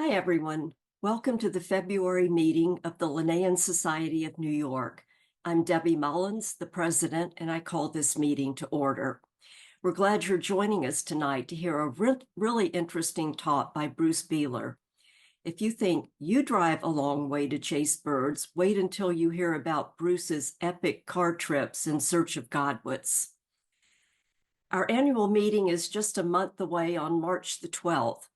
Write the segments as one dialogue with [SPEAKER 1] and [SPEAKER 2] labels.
[SPEAKER 1] Hi, everyone. Welcome to the February meeting of the Linnean Society of New York. I'm Debbie Mullins, the president, and I call this meeting to order. We're glad you're joining us tonight to hear a really interesting talk by Bruce Beehler. If you think you drive a long way to chase birds, wait until you hear about Bruce's epic car trips in search of godwits. Our annual meeting is just a month away on March the 12th.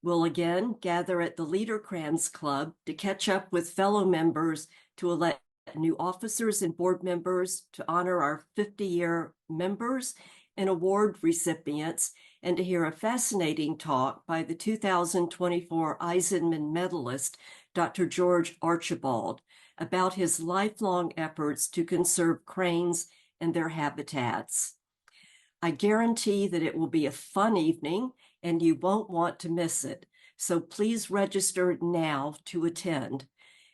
[SPEAKER 1] We'll again gather at the Liederkranz Club to catch up with fellow members, to elect new officers and board members, to honor our 50-year members and award recipients, and to hear a fascinating talk by the 2024 Eisenman medalist, Dr. George Archibald, about his lifelong efforts to conserve cranes and their habitats. I guarantee that it will be a fun evening and you won't want to miss it. So please register now to attend.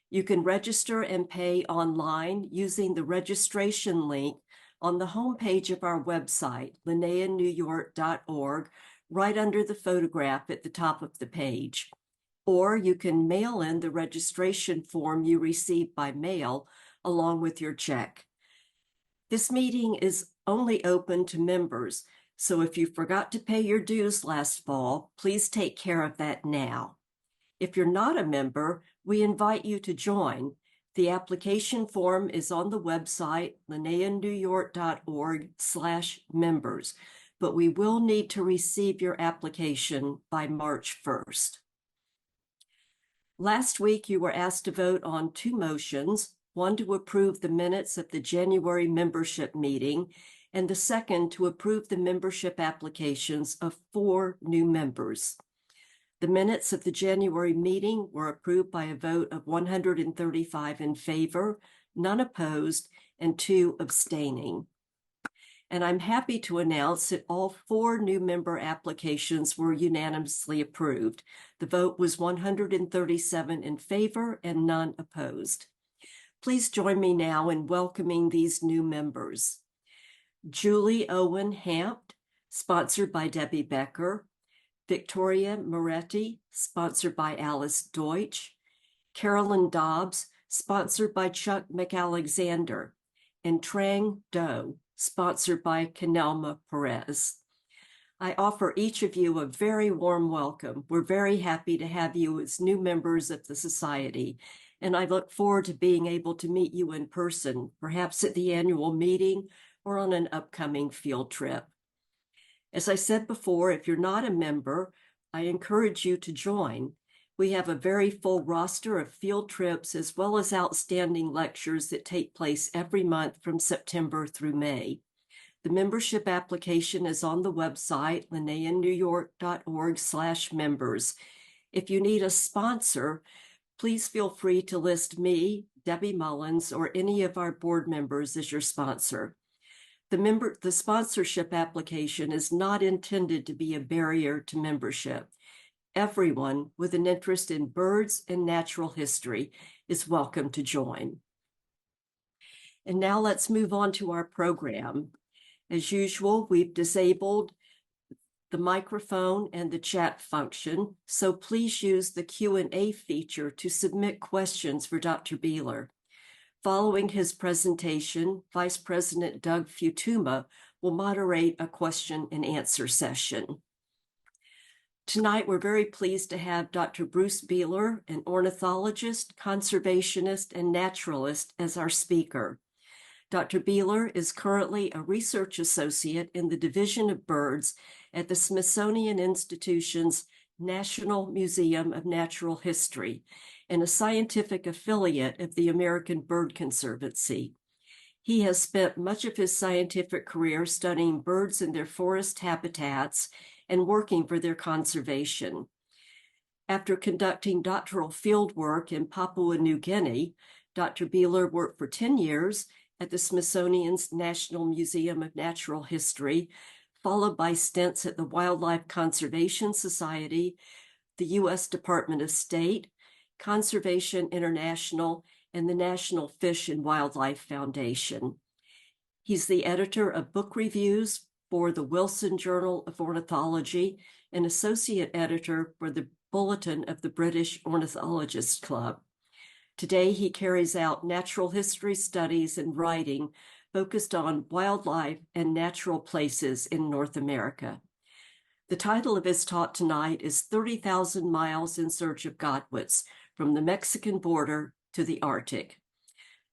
[SPEAKER 1] You can register and pay online using the registration link on the homepage of our website, linneannewyork.org, right under the photograph at the top of the page. Or you can mail in the registration form you received by mail along with your check. This meeting is only open to members, so if you forgot to pay your dues last fall, please take care of that now. If you're not a member, we invite you to join. The application form is on the website, linneannewyork.org/members, but we will need to receive your application by March 1st. Last week, you were asked to vote on two motions, one to approve the minutes of the January membership meeting, and the second to approve the membership applications of 4 new members. The minutes of the January meeting were approved by a vote of 135 in favor, none opposed, and 2 abstaining. And I'm happy to announce that all 4 new member applications were unanimously approved. The vote was 137 in favor and none opposed. Please join me now in welcoming these new members. Julie Owen Hampt, sponsored by Debbie Becker. Victoria Moretti, sponsored by Alice Deutsch. Carolyn Dobbs, sponsored by Chuck McAlexander. And Trang Do, sponsored by Canelma Perez. I offer each of you a very warm welcome. We're very happy to have you as new members of the Society, and I look forward to being able to meet you in person, perhaps at the annual meeting or on an upcoming field trip. As I said before, if you're not a member, I encourage you to join. We have a very full roster of field trips as well as outstanding lectures that take place every month from September through May. The membership application is on the website, linneannewyork.org/members. If you need a sponsor, please feel free to list me, Debbie Mullins, or any of our board members as your sponsor. The sponsorship application is not intended to be a barrier to membership. Everyone with an interest in birds and natural history is welcome to join. And now let's move on to our program. As usual, we've disabled the microphone and the chat function, so please use the Q&A feature to submit questions for Dr. Beehler. Following his presentation, Vice President Doug Futuma will moderate a question and answer session. Tonight, we're very pleased to have Dr. Bruce Beehler, an ornithologist, conservationist, and naturalist, as our speaker. Dr. Beehler is currently a research associate in the Division of Birds at the Smithsonian Institution's National Museum of Natural History and a scientific affiliate of the American Bird Conservancy. He has spent much of his scientific career studying birds in their forest habitats and working for their conservation. After conducting doctoral field work in Papua New Guinea, Dr. Beehler worked for 10 years at the Smithsonian's National Museum of Natural History, followed by stints at the Wildlife Conservation Society, the U.S. Department of State, Conservation International, and the National Fish and Wildlife Foundation. He's the editor of book reviews for the Wilson Journal of Ornithology and associate editor for the Bulletin of the British Ornithologist Club. Today, he carries out natural history studies and writing focused on wildlife and natural places in North America. The title of his talk tonight is 30,000 Miles in Search of Godwits, from the Mexican border to the Arctic.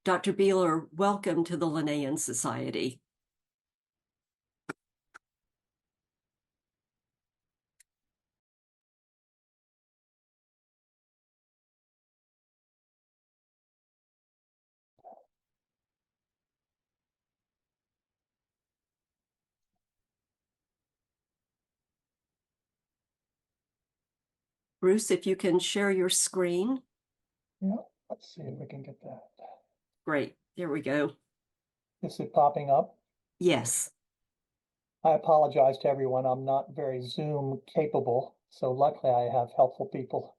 [SPEAKER 1] Dr. Beehler, welcome to the Linnaean Society. Bruce, if you can share your screen.
[SPEAKER 2] Yeah, let's see if we can get that.
[SPEAKER 1] Great, there we go.
[SPEAKER 2] Is it popping up?
[SPEAKER 1] Yes.
[SPEAKER 2] I apologize to everyone. I'm not very Zoom capable, so luckily I have helpful people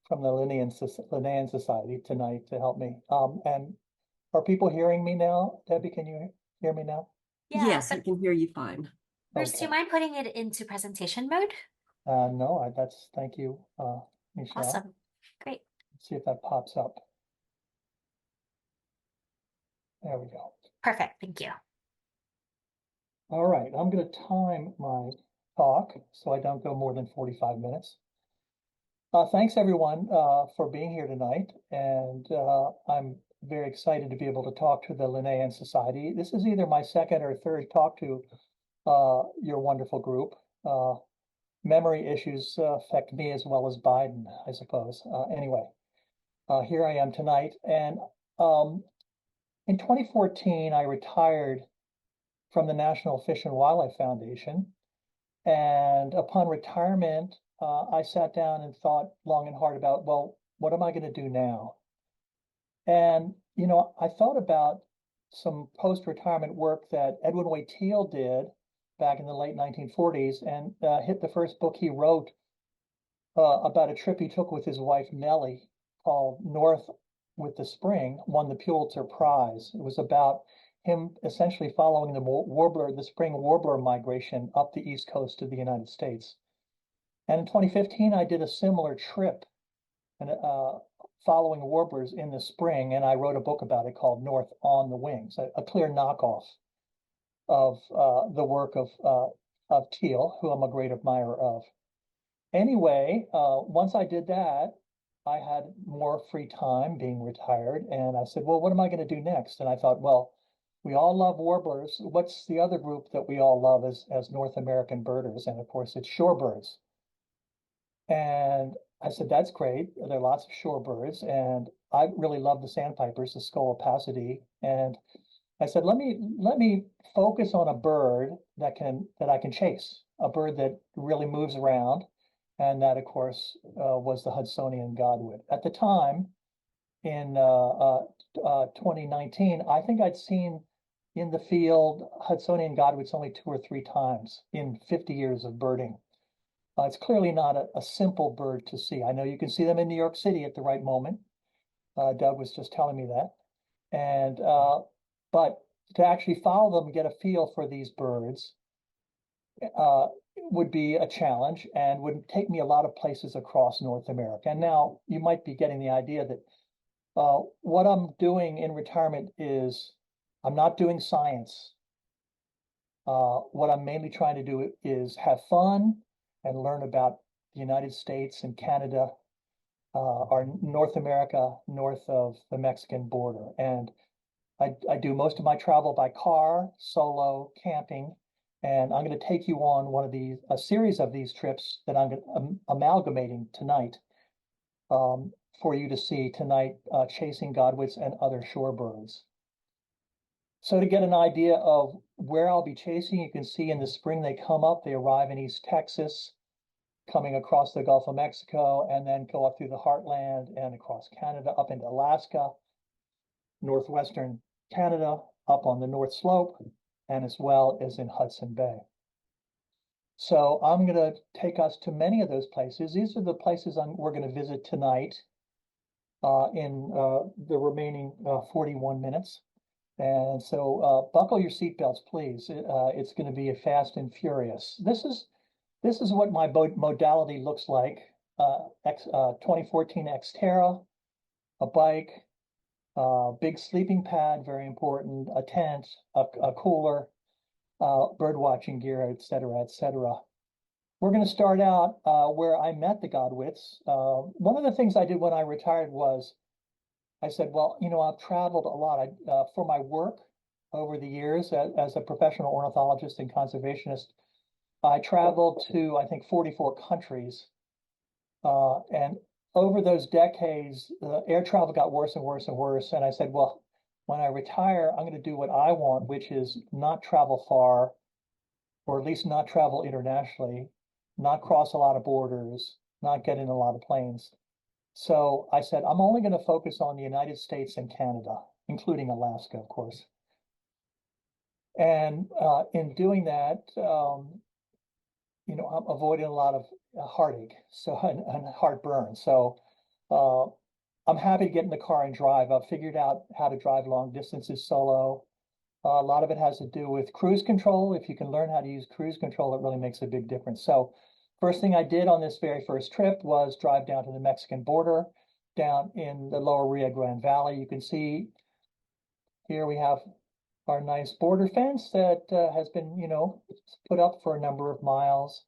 [SPEAKER 2] from the Linnaean Society tonight to help me. And are people hearing me now? Debbie, can you hear me now?
[SPEAKER 3] Yeah,
[SPEAKER 1] Yes, I can hear you fine.
[SPEAKER 3] Bruce, do you mind putting it into presentation mode?
[SPEAKER 2] No, thank you, Michelle.
[SPEAKER 3] Awesome. Great.
[SPEAKER 2] Let's see if that pops up. There we go.
[SPEAKER 3] Perfect. Thank you.
[SPEAKER 2] All right, I'm going to time my talk so I don't go more than 45 minutes. Thanks everyone for being here tonight, and I'm very excited to be able to talk to the Linnaean Society. This is either my second or third talk to your wonderful group. Memory issues affect me as well as Biden, I suppose. Anyway, here I am tonight, and in 2014, I retired from the National Fish and Wildlife Foundation. And upon retirement, I sat down and thought long and hard about, well, what am I going to do now? And, you know, I thought about some post-retirement work that Edwin Waite-Teale did back in the late 1940s, and hit the first book he wrote about a trip he took with his wife, Nellie, called North with the Spring, won the Pulitzer Prize. It was about him essentially following the spring warbler migration up the east coast of the United States. And in 2015, I did a similar trip and following warblers in the spring, and I wrote a book about it called North on the Wings, a clear knockoff of the work of Teale, who I'm a great admirer of. Anyway, once I did that, I had more free time being retired, and I said, well, what am I going to do next? And I thought, well, we all love warblers. What's the other group that we all love as North American birders? And of course, it's shorebirds. And I said, that's great. There are lots of shorebirds, and I really love the sandpipers, the Scola pasidi. And I said, let me focus on a bird that I can chase, a bird that really moves around. And that, of course, was the Hudsonian Godwit. At the time, in 2019, I think I'd seen in the field Hudsonian Godwits only 2 or 3 times in 50 years of birding. It's clearly not a simple bird to see. I know you can see them in New York City at the right moment. Doug was just telling me that. And but to actually follow them and get a feel for these birds would be a challenge and would take me a lot of places across North America. And now you might be getting the idea that what I'm doing in retirement is I'm not doing science. What I'm mainly trying to do is have fun and learn about the United States and Canada, or North America, north of the Mexican border. And I do most of my travel by car, solo, camping, and I'm going to take you on a series of these trips that I'm amalgamating tonight for you to see tonight, chasing godwits and other shorebirds. So to get an idea of where I'll be chasing, you can see in the spring they come up, they arrive in East Texas, coming across the Gulf of Mexico, and then go up through the heartland and across Canada, up into Alaska, northwestern Canada, up on the North Slope, and as well as in Hudson Bay. So I'm going to take us to many of those places. These are the places we're going to visit tonight in the remaining 41 minutes. And so buckle your seatbelts, please. It's going to be a fast and furious. This is what my modality looks like 2014 Xterra, a bike, big sleeping pad, very important, a tent, a cooler, bird watching gear, et cetera, et cetera. We're going to start out where I met the Godwits. One of the things I did when I retired was I said, well, you know, I've traveled a lot for my work over the years as a professional ornithologist and conservationist. I traveled to, I think, 44 countries. And over those decades, air travel got worse and worse and worse. And I said, well, when I retire, I'm going to do what I want, which is not travel far, or at least not travel internationally, not cross a lot of borders, not get in a lot of planes. So I said, I'm only going to focus on the United States and Canada, including Alaska, of course. And in doing that, you know, I'm avoiding a lot of heartache and heartburn. So I'm happy to get in the car and drive. I've figured out how to drive long distances solo. A lot of it has to do with cruise control. If you can learn how to use cruise control, it really makes a big difference. So first thing I did on this very first trip was drive down to the Mexican border, down in the lower Rio Grande Valley. You can see here we have our nice border fence that has been, you know, put up for a number of miles.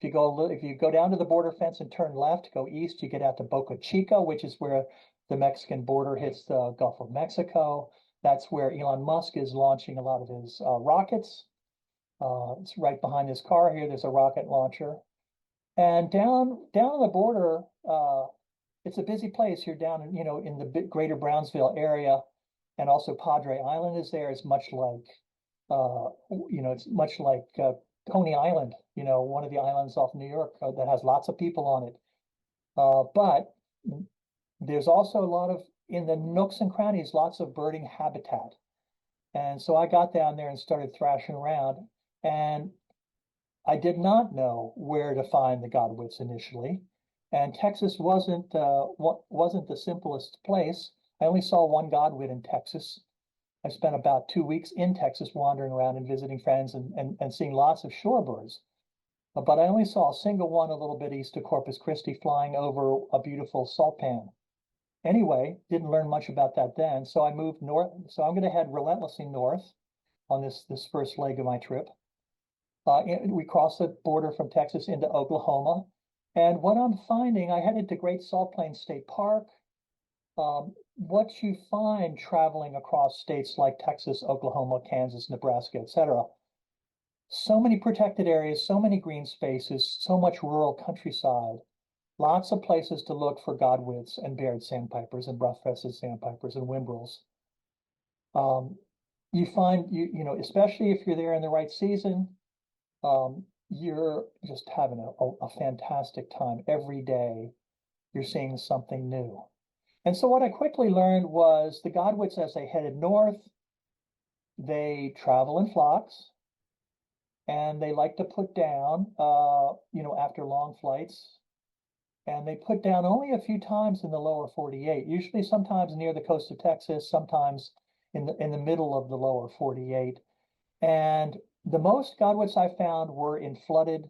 [SPEAKER 2] If you go down to the border fence and turn left, go east, you get out to Boca Chica, which is where the Mexican border hits the Gulf of Mexico. That's where Elon Musk is launching a lot of his rockets. It's right behind this car here. There's a rocket launcher. And down on the border, it's a busy place. You're down, you know, in the greater Brownsville area, and also Padre Island is there. It's much like, you know, it's much like Coney Island, you know, one of the islands off New York that has lots of people on it. But there's also a lot of, in the nooks and crannies, lots of birding habitat. And so I got down there and started thrashing around, and I did not know where to find the Godwits initially. And Texas wasn't the simplest place. I only saw one Godwit in Texas. I spent about 2 weeks in Texas wandering around and visiting friends and seeing lots of shorebirds. But I only saw a single one a little bit east of Corpus Christi flying over a beautiful salt pan. Anyway, didn't learn much about that then. So I moved north. So I'm going to head relentlessly north on this first leg of my trip. We crossed the border from Texas into Oklahoma. And what I'm finding, I headed to Great Salt Plains State Park. What you find traveling across states like Texas, Oklahoma, Kansas, Nebraska, etc. So many protected areas, so many green spaces, so much rural countryside, lots of places to look for Godwits and Baird sandpipers and rough-breasted sandpipers and whimbrels. You find, you know, especially if you're there in the right season, you're just having a fantastic time. Every day you're seeing something new. And so what I quickly learned was the Godwits, as they headed north, they travel in flocks, and they like to put down, you know, after long flights. And they put down only a few times in the lower 48, usually sometimes near the coast of Texas, sometimes in the middle of the lower 48. And the most Godwits I found were in flooded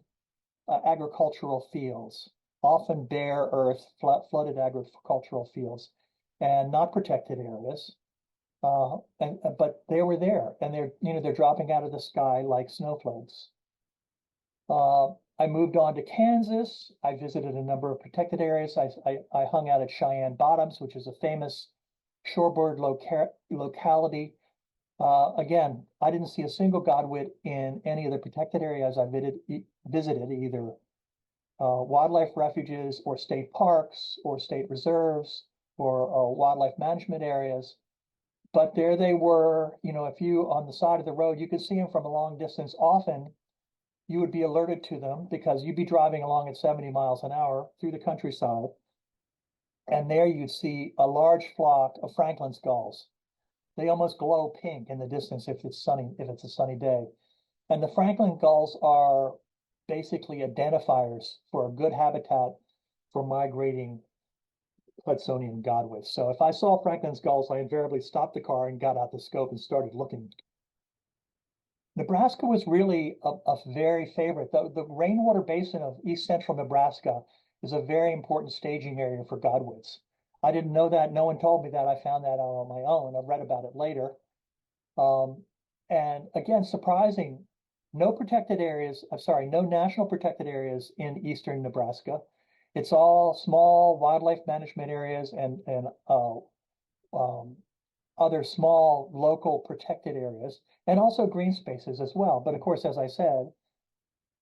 [SPEAKER 2] agricultural fields, often bare earth, flooded agricultural fields, and not protected areas. But they were there, and they're dropping out of the sky like snowflakes. I moved on to Kansas. I visited a number of protected areas. I hung out at Cheyenne Bottoms, which is a famous shorebird locality. Again, I didn't see a single Godwit in any of the protected areas I visited, either wildlife refuges or state parks or state reserves or wildlife management areas. But there they were, you know, if you on the side of the road, you could see them from a long distance. Often you would be alerted to them because you'd be driving along at 70 miles an hour through the countryside. And there you'd see a large flock of Franklin's gulls. They almost glow pink in the distance if it's a sunny day. And the Franklin gulls are basically identifiers for a good habitat for migrating Hudsonian Godwits. So if I saw Franklin's gulls, I invariably stopped the car and got out the scope and started looking. Nebraska was really a very favorite. The rainwater basin of east central Nebraska is a very important staging area for godwits. I didn't know that. No one told me that. I found that out on my own. I read about it later. And again, surprising, no protected areas, I'm sorry, no national protected areas in eastern Nebraska. It's all small wildlife management areas and other small local protected areas, and also green spaces as well. But of course, as I said,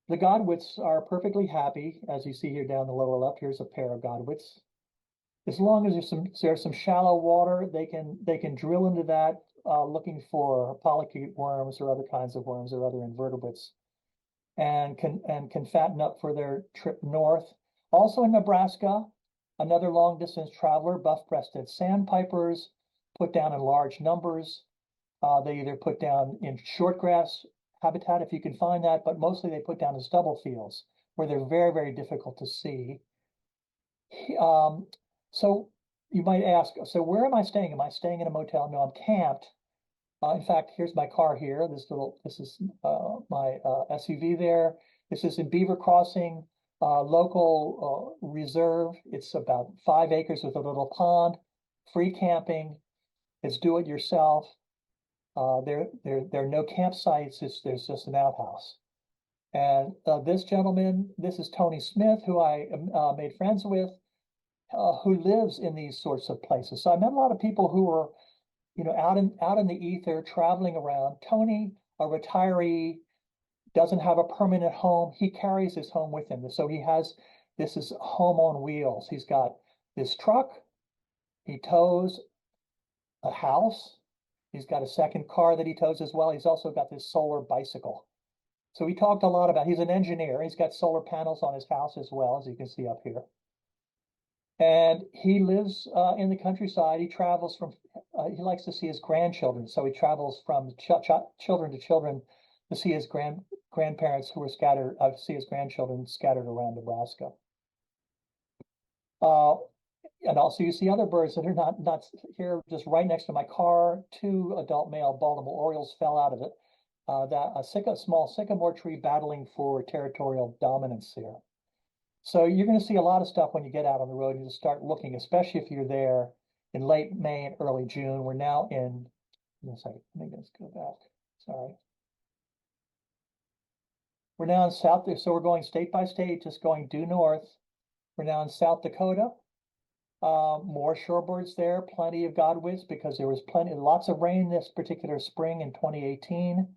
[SPEAKER 2] the godwits are perfectly happy. As you see here down the lower left, here's a pair of godwits. As long as there's some shallow water, they can drill into that, looking for polychaete worms or other kinds of worms or other invertebrates, and can fatten up for their trip north. Also in Nebraska, another long distance traveler, buff-breasted sandpipers, put down in large numbers. They either put down in shortgrass habitat, if you can find that, but mostly they put down in stubble fields where they're very, very difficult to see. So you might ask, so where am I staying? Am I staying in a motel? No, I'm camped. In fact, here's my car here. This is my SUV there. This is in Beaver Crossing, local reserve. It's about 5 acres with a little pond, free camping. It's do it yourself. There are no campsites. There's just an outhouse. And this gentleman, this is Tony Smith, who I made friends with, who lives in these sorts of places. So I met a lot of people who were, out in the ether, traveling around. Tony, a retiree, doesn't have a permanent home. He carries his home with him. So this is home on wheels. He's got this truck. He tows a house. He's got a second car that he tows as well. He's also got this solar bicycle. So we talked a lot about, he's an engineer. He's got solar panels on his house as well, as you can see up here. And he lives in the countryside. He travels he likes to see his grandchildren. So he travels from children to children to see his grandparents who are scattered, see his grandchildren scattered around Nebraska. And also you see other birds that are not here, just right next to my car. 2 adult male Baltimore Orioles fell out of it. A small sycamore tree battling for territorial dominance here. So you're going to see a lot of stuff when you get out on the road and just start looking, especially if you're there in late May and early June. We're now in, let me just go back. Sorry. We're now in South, so we're going state by state, just going due north. We're now in South Dakota. More shorebirds there, plenty of godwits because there was lots of rain this particular spring in 2018,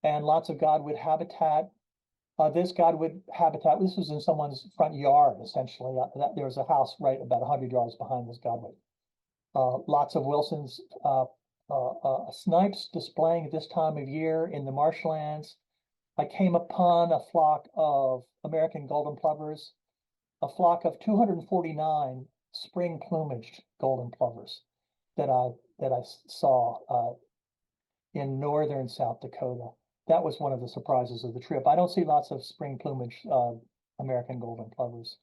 [SPEAKER 2] and lots of godwit habitat. This godwit habitat, this was in someone's front yard, essentially. There was a house right about 100 yards behind this godwit. Lots of Wilson's snipes displaying at this time of year in the marshlands. I came upon a flock of American golden plovers, a flock of 249 spring plumaged golden plovers that I saw in northern South Dakota. That was one of the surprises of the trip. I don't see lots of spring plumage American golden plovers.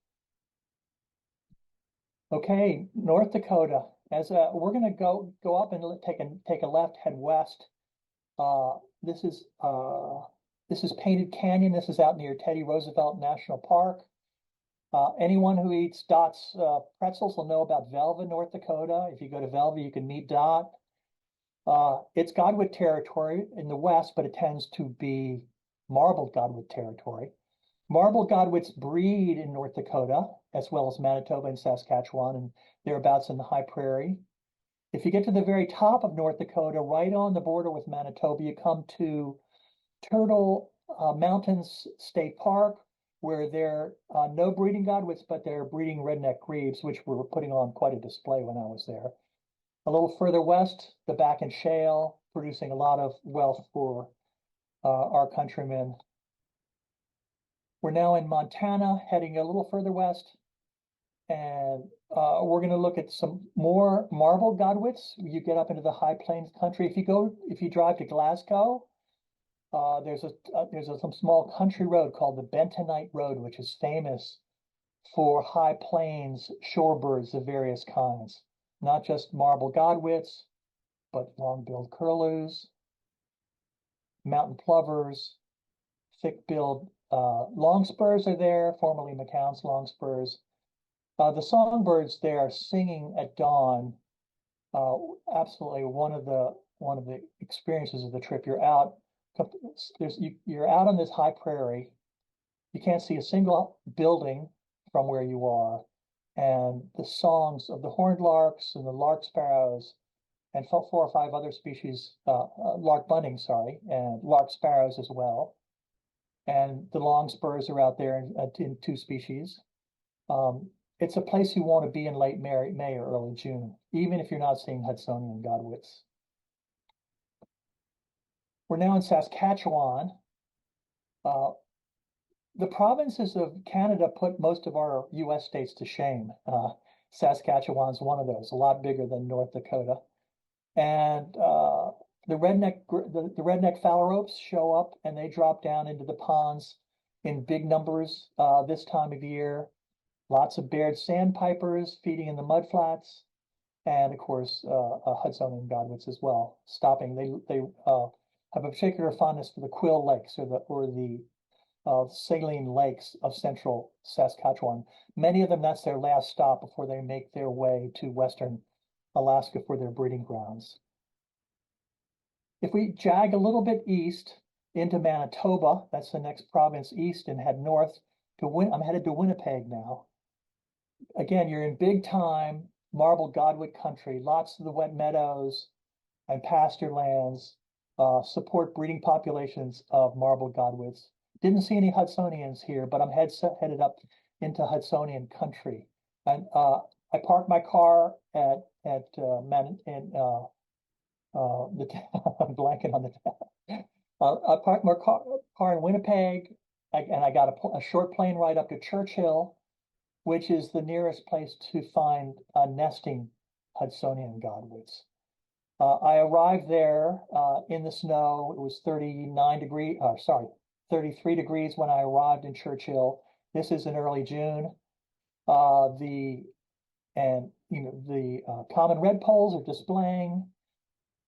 [SPEAKER 2] Okay, North Dakota. As we're going to go up and take a left, head west. This is Painted Canyon. This is out near Teddy Roosevelt National Park. Anyone who eats Dot's pretzels will know about Velva, North Dakota. If you go to Velva, you can meet Dot. It's godwit territory in the west, but it tends to be marbled godwit territory. Marbled godwits breed in North Dakota, as well as Manitoba and Saskatchewan, and thereabouts in the high prairie. If you get to the very top of North Dakota, right on the border with Manitoba, you come to Turtle Mountains State Park, where there are no breeding godwits, but they're breeding redneck grebes, which we were putting on quite a display when I was there. A little further west, the Bakken Shale, producing a lot of wealth for our countrymen. We're now in Montana, heading a little further west, and we're going to look at some more marbled godwits. You get up into the high plains country. If you drive to Glasgow, there's some small country road called the Bentonite Road, which is famous for high plains shorebirds of various kinds. Not just marbled godwits, but long-billed curlews, mountain plovers, thick-billed longspurs are there, formerly McCown's longspurs. The songbirds there are singing at dawn. Absolutely one of the experiences of the trip. You're out, you're out on this high prairie. You can't see a single building from where you are, and the songs of the horned larks and the lark sparrows and 4 or 5 other species, lark bunting, sorry, and lark sparrows as well. And the longspurs are out there in 2 species. It's a place you want to be in late May or early June, even if you're not seeing Hudsonian Godwits. We're now in Saskatchewan. The provinces of Canada put most of our US states to shame. Saskatchewan's one of those, a lot bigger than North Dakota. And the redneck phalaropes show up and they drop down into the ponds in big numbers this time of year. Lots of Baird sandpipers feeding in the mudflats, and of course Hudsonian Godwits as well. Stopping, they have a particular fondness for the Quill Lakes or the saline lakes of central Saskatchewan. Many of them, that's their last stop before they make their way to western Alaska for their breeding grounds. If we jag a little bit east into Manitoba, that's the next province east, and head north I'm headed to Winnipeg now. Again, you're in big time marbled godwit country. Lots of the wet meadows and pasture lands support breeding populations of marbled godwits. Didn't see any Hudsonians here, but I'm headed up into Hudsonian country. And I parked my car I'm blanking on the town. I parked my car in Winnipeg, and I got a short plane ride up to Churchill, which is the nearest place to find nesting Hudsonian Godwits. I arrived there in the snow. It was 33 degrees when I arrived in Churchill. This is in early June. The common redpolls are displaying.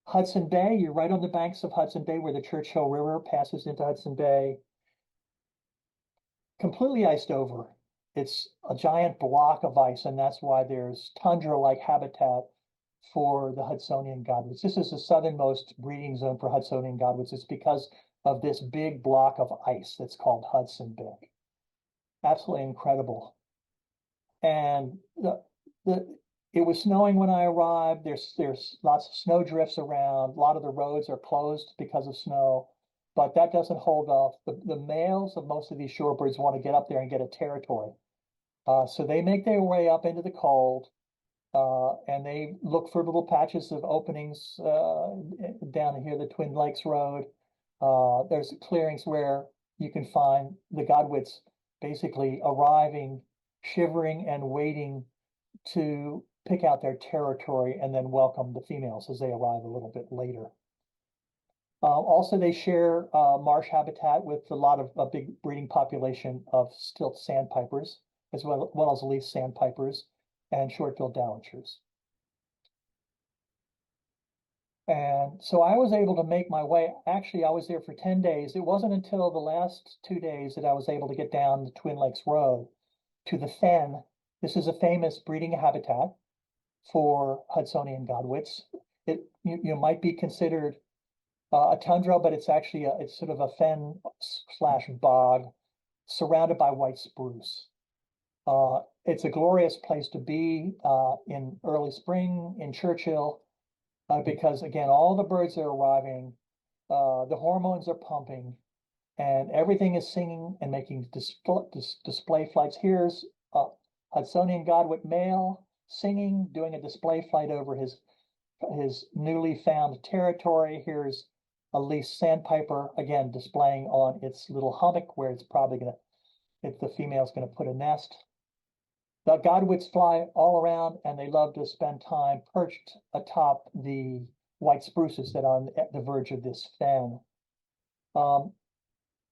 [SPEAKER 2] Hudson Bay, you're right on the banks of Hudson Bay where the Churchill River passes into Hudson Bay. Completely iced over. It's a giant block of ice, and that's why there's tundra-like habitat for the Hudsonian Godwits. This is the southernmost breeding zone for Hudsonian Godwits. It's because of this big block of ice that's called Hudson Bay. Absolutely incredible. And it was snowing when I arrived. There's lots of snow drifts around. A lot of the roads are closed because of snow, but that doesn't hold off. The males of most of these shorebirds want to get up there and get a territory. So they make their way up into the cold, and they look for little patches of openings down here, the Twin Lakes Road. There's clearings where you can find the Godwits basically arriving, shivering and waiting to pick out their territory and then welcome the females as they arrive a little bit later. Also, they share marsh habitat with a lot of a big breeding population of stilt sandpipers, as well as leaf sandpipers and short-billed dowitchers. And so I was able to make my way. Actually, I was there for 10 days. It wasn't until the last 2 days that I was able to get down the Twin Lakes Road to the Fen. This is a famous breeding habitat for Hudsonian Godwits. It might be considered a tundra, but it's actually it's sort of a fen/bog surrounded by white spruce. It's a glorious place to be in early spring in Churchill because, again, all the birds are arriving, the hormones are pumping, and everything is singing and making display flights. Here's a Hudsonian Godwit male singing, doing a display flight over his newly found territory. Here's a leaf sandpiper, again, displaying on its little hummock where it's probably the female's gonna put a nest. The Godwits fly all around, and they love to spend time perched atop the white spruces that are on the verge of this fen.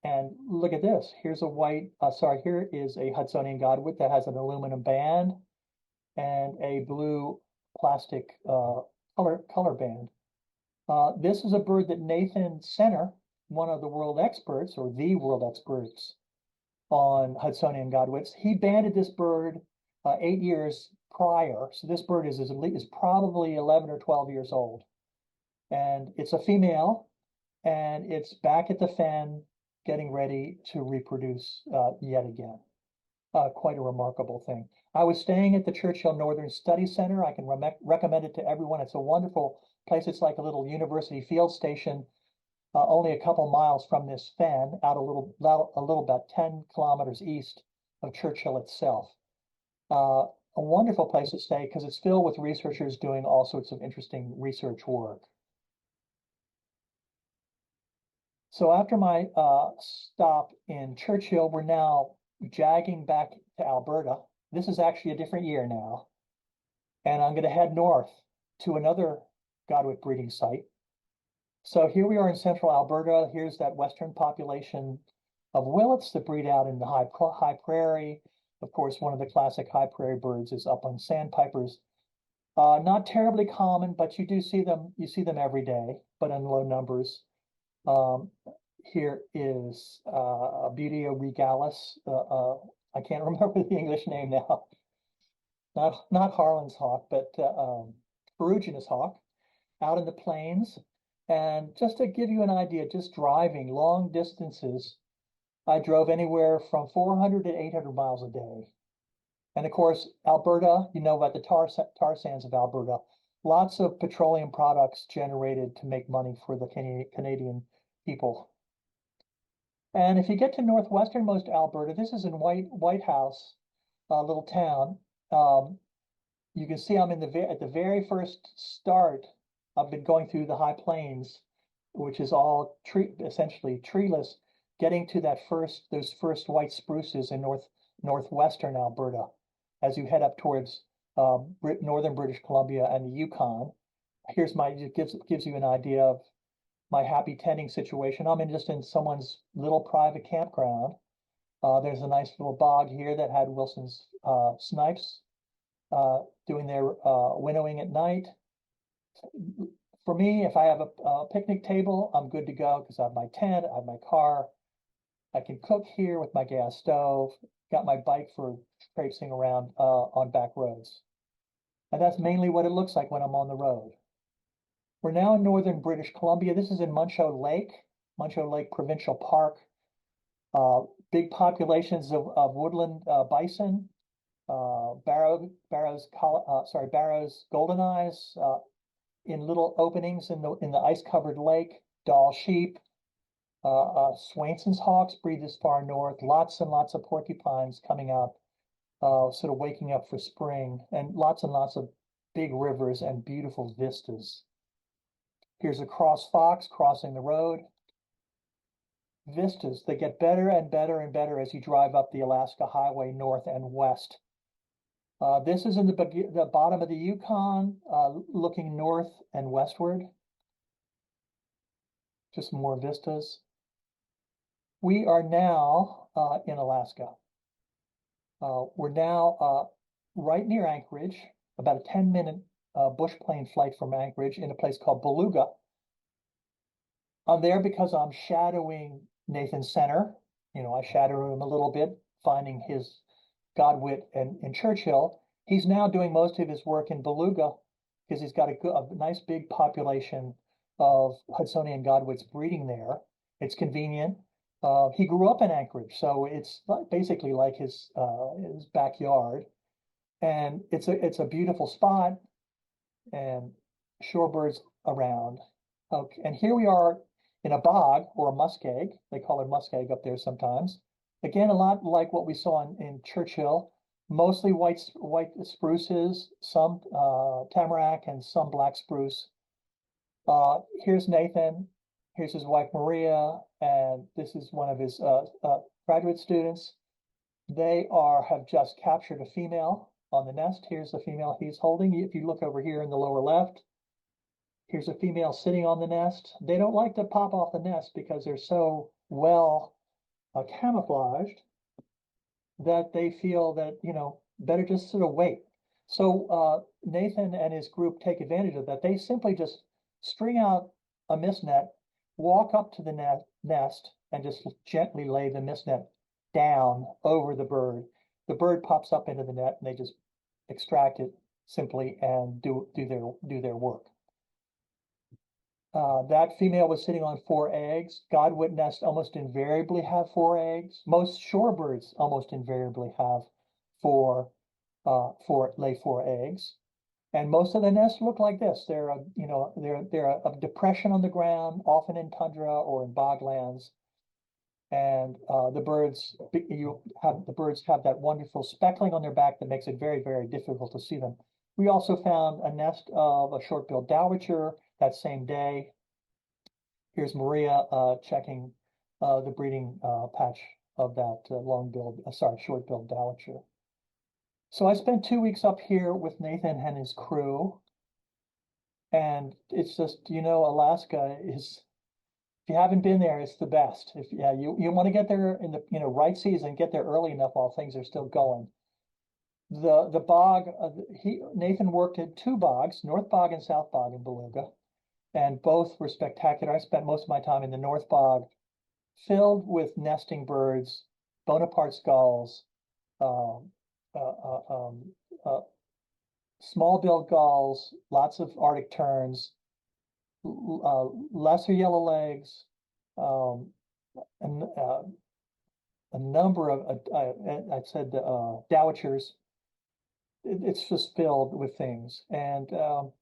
[SPEAKER 2] And look at this. Here's here is a Hudsonian Godwit that has an aluminum band and a blue plastic color band. This is a bird that Nathan Senner, one of the world experts, or the world experts, on Hudsonian Godwits. He banded this bird 8 years prior. So this bird is probably 11 or 12 years old. And it's a female, and it's back at the fen getting ready to reproduce yet again. Quite a remarkable thing. I was staying at the Churchill Northern Study Center. I can recommend it to everyone. It's a wonderful place. It's like a little university field station, only a couple miles from this fen, out a little about 10 kilometers east of Churchill itself. A wonderful place to stay because it's filled with researchers doing all sorts of interesting research work. So after my stop in Churchill, we're now jagging back to Alberta. This is actually a different year now. And I'm going to head north to another Godwit breeding site. So here we are in central Alberta. Here's that western population of willets that breed out in the high prairie. Of course, one of the classic high prairie birds is upland sandpipers. Not terribly common, but you do see them. You see them every day, but in low numbers. Here is Buteo regalis. I can't remember the English name now. Not Harlan's hawk, but ferruginous hawk out in the plains. And just to give you an idea, just driving long distances, I drove anywhere from 400 to 800 miles a day. And of course, Alberta, you know about the tar sands of Alberta. Lots of petroleum products generated to make money for the Canadian people. And if you get to northwesternmost Alberta, this is in Whitehouse, a little town. You can see I'm at the very first start. I've been going through the high plains, which is all essentially treeless, getting to those first white spruces in northwestern Alberta as you head up towards northern British Columbia and the Yukon. It gives you an idea of my happy tending situation. I'm just in someone's little private campground. There's a nice little bog here that had Wilson's snipes doing their winnowing at night. For me, if I have a picnic table, I'm good to go because I have my tent, I have my car. I can cook here with my gas stove. Got my bike for traipsing around on back roads. And that's mainly what it looks like when I'm on the road. We're now in northern British Columbia. This is in Muncho Lake Provincial Park. Big populations of woodland bison, Barrow's golden eyes in little openings in the ice-covered lake, Dall sheep, Swainson's hawks breed this far north. Lots and lots of porcupines coming out, sort of waking up for spring, and lots of big rivers and beautiful vistas. Here's a cross fox crossing the road. Vistas, they get better and better and better as you drive up the Alaska Highway north and west. This is in the bottom of the Yukon, looking north and westward. Just more vistas. We are now in Alaska. We're now right near Anchorage, about a 10-minute bush plane flight from Anchorage in a place called Beluga. I'm there because I'm shadowing Nathan Center. I shadow him a little bit, finding his Godwit in Churchill. He's now doing most of his work in Beluga because he's got a nice big population of Hudsonian Godwits breeding there. It's convenient. He grew up in Anchorage, so it's basically like his backyard, and it's a beautiful spot, and shorebirds around. Okay, and here we are in a bog or a muskeg. They call it muskeg up there sometimes. Again, a lot like what we saw in Churchill. Mostly white spruces, some tamarack, and some black spruce. Here's Nathan. Here's his wife Maria, and this is one of his graduate students. They have just captured a female on the nest. Here's the female he's holding. If you look over here in the lower left, here's a female sitting on the nest. They don't like to pop off the nest because they're so well camouflaged that they feel that, better just sort of wait. So Nathan and his group take advantage of that. They simply just string out a mist net, walk up to the nest, and just gently lay the mist net down over the bird. The bird pops up into the net and they just extract it simply and do their work. That female was sitting on 4 eggs. Godwit nests almost invariably have 4 eggs. Most shorebirds almost invariably have lay 4 eggs. And most of the nests look like this. They're a depression on the ground, often in tundra or in boglands. And the birds have that wonderful speckling on their back that makes it very, very difficult to see them. We also found a nest of a short-billed dowitcher that same day. Here's Maria checking the breeding patch of that short-billed dowitcher. So I spent 2 weeks up here with Nathan and his crew. And it's just, Alaska is, if you haven't been there, it's the best. You want to get there in the right season, get there early enough while things are still going. The bog, Nathan worked at 2 bogs, North Bog and South Bog in Beluga, and both were spectacular. I spent most of my time in the North Bog, filled with nesting birds, Bonaparte's gulls, small-billed gulls, lots of Arctic terns, lesser yellowlegs, and a number of dowitchers. It's just filled with things. And now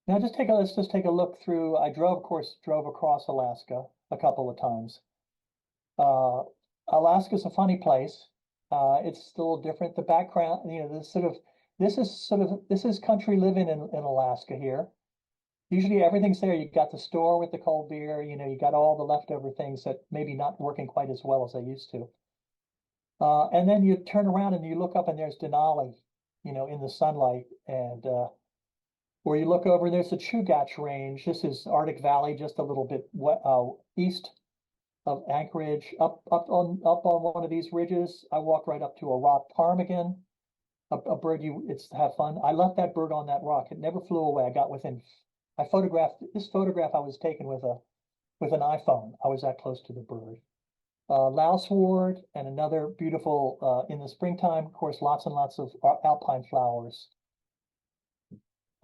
[SPEAKER 2] let's just take a look through. I drove across Alaska a couple of times. Alaska's a funny place. It's a little different. The background, this is country living in Alaska here. Usually everything's there. You got the store with the cold beer, you got all the leftover things that maybe not working quite as well as they used to. And then you turn around and you look up and there's Denali, in the sunlight. And or you look over and there's the Chugach Range. This is Arctic Valley, just a little bit east of Anchorage. Up on one of these ridges, I walked right up to a rock ptarmigan, a bird it's to have fun. I left that bird on that rock. It never flew away. I photographed this photograph I was taken with an iPhone. I was that close to the bird. Lousewort and another beautiful, in the springtime, of course, lots and lots of alpine flowers.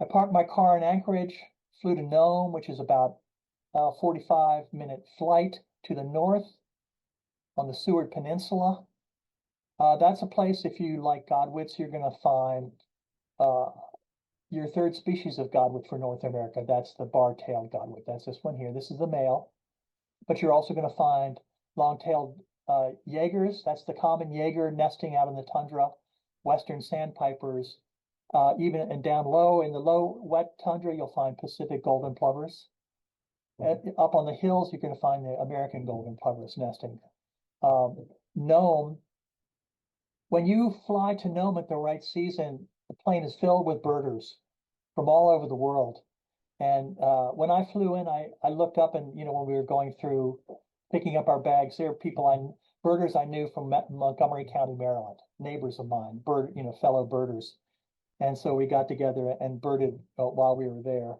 [SPEAKER 2] I parked my car in Anchorage, flew to Nome, which is about a 45-minute flight to the north on the Seward Peninsula. That's a place, if you like Godwits, you're going to find your 3rd species of Godwit for North America. That's the bar-tailed Godwit. That's this one here. This is the male. But you're also going to find long-tailed Jaegers. That's the common Jaeger nesting out in the tundra, western sandpipers. And down low, in the low wet tundra, you'll find Pacific golden plovers. Up on the hills, you're going to find the American golden plovers nesting. Nome, when you fly to Nome at the right season, the plane is filled with birders from all over the world. And when I flew in, I looked up and, when we were going through picking up our bags, there were birders I knew from Montgomery County, Maryland, neighbors of mine, fellow birders. And so we got together and birded while we were there.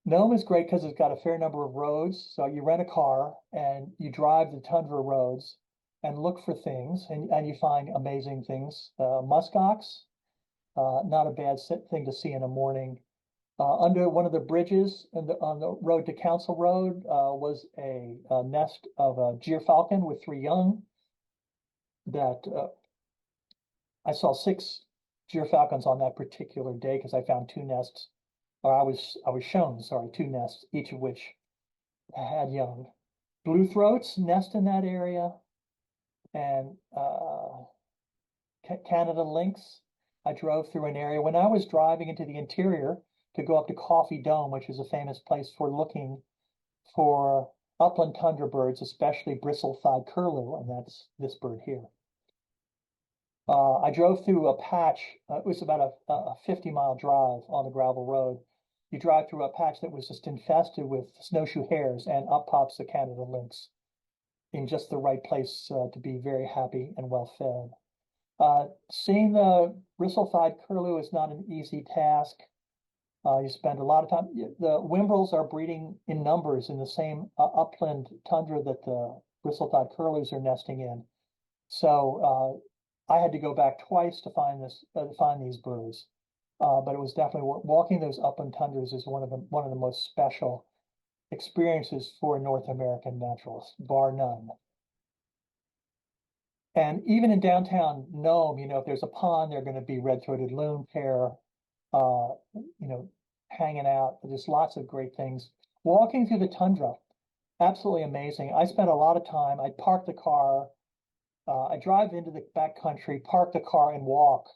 [SPEAKER 2] Nome is great because it's got a fair number of roads. So you rent a car and you drive the tundra roads and look for things, and you find amazing things. Muskox, not a bad thing to see in the morning. Under one of the bridges on the road to Council Road was a nest of a gyrfalcon with 3 young. That I saw 6 gyrfalcons on that particular day because I found 2 nests, or I was shown, 2 nests, each of which had young. Blue throats nest in that area, and Canada lynx. I drove through an area when I was driving into the interior to go up to Coffee Dome, which is a famous place for looking for upland tundra birds, especially bristle-thighed curlew, and that's this bird here. I drove through a patch. It was about a 50-mile drive on the gravel road. You drive through a patch that was just infested with snowshoe hares, and up pops the Canada lynx in just the right place to be very happy and well fed. Seeing the bristle-thighed curlew is not an easy task. You spend a lot of time. The whimbrels are breeding in numbers in the same upland tundra that the bristle-thought curlews are nesting in. So I had to go back twice to find these birds. But it was definitely walking those upland tundras is one of the most special experiences for North American naturalists, bar none. And even in downtown Nome, if there's a pond, there are going to be red-throated loon pair, hanging out. There's lots of great things. Walking through the tundra, absolutely amazing. I spent a lot of time. I'd park the car. I drive into the back country, park the car, and walk.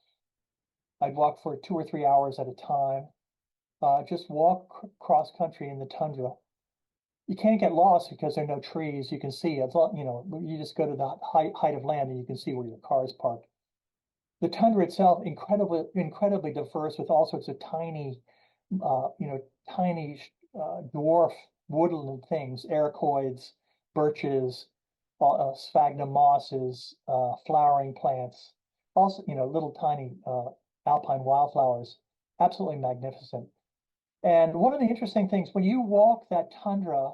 [SPEAKER 2] I'd walk for 2 or 3 hours at a time. Just walk cross country in the tundra. You can't get lost because there are no trees. You can see it's you just go to the height of land and you can see where your car is parked. The tundra itself incredibly diverse with all sorts of tiny dwarf woodland things, ericoids, birches, sphagnum mosses, flowering plants, also little tiny alpine wildflowers, absolutely magnificent. And one of the interesting things, when you walk that tundra,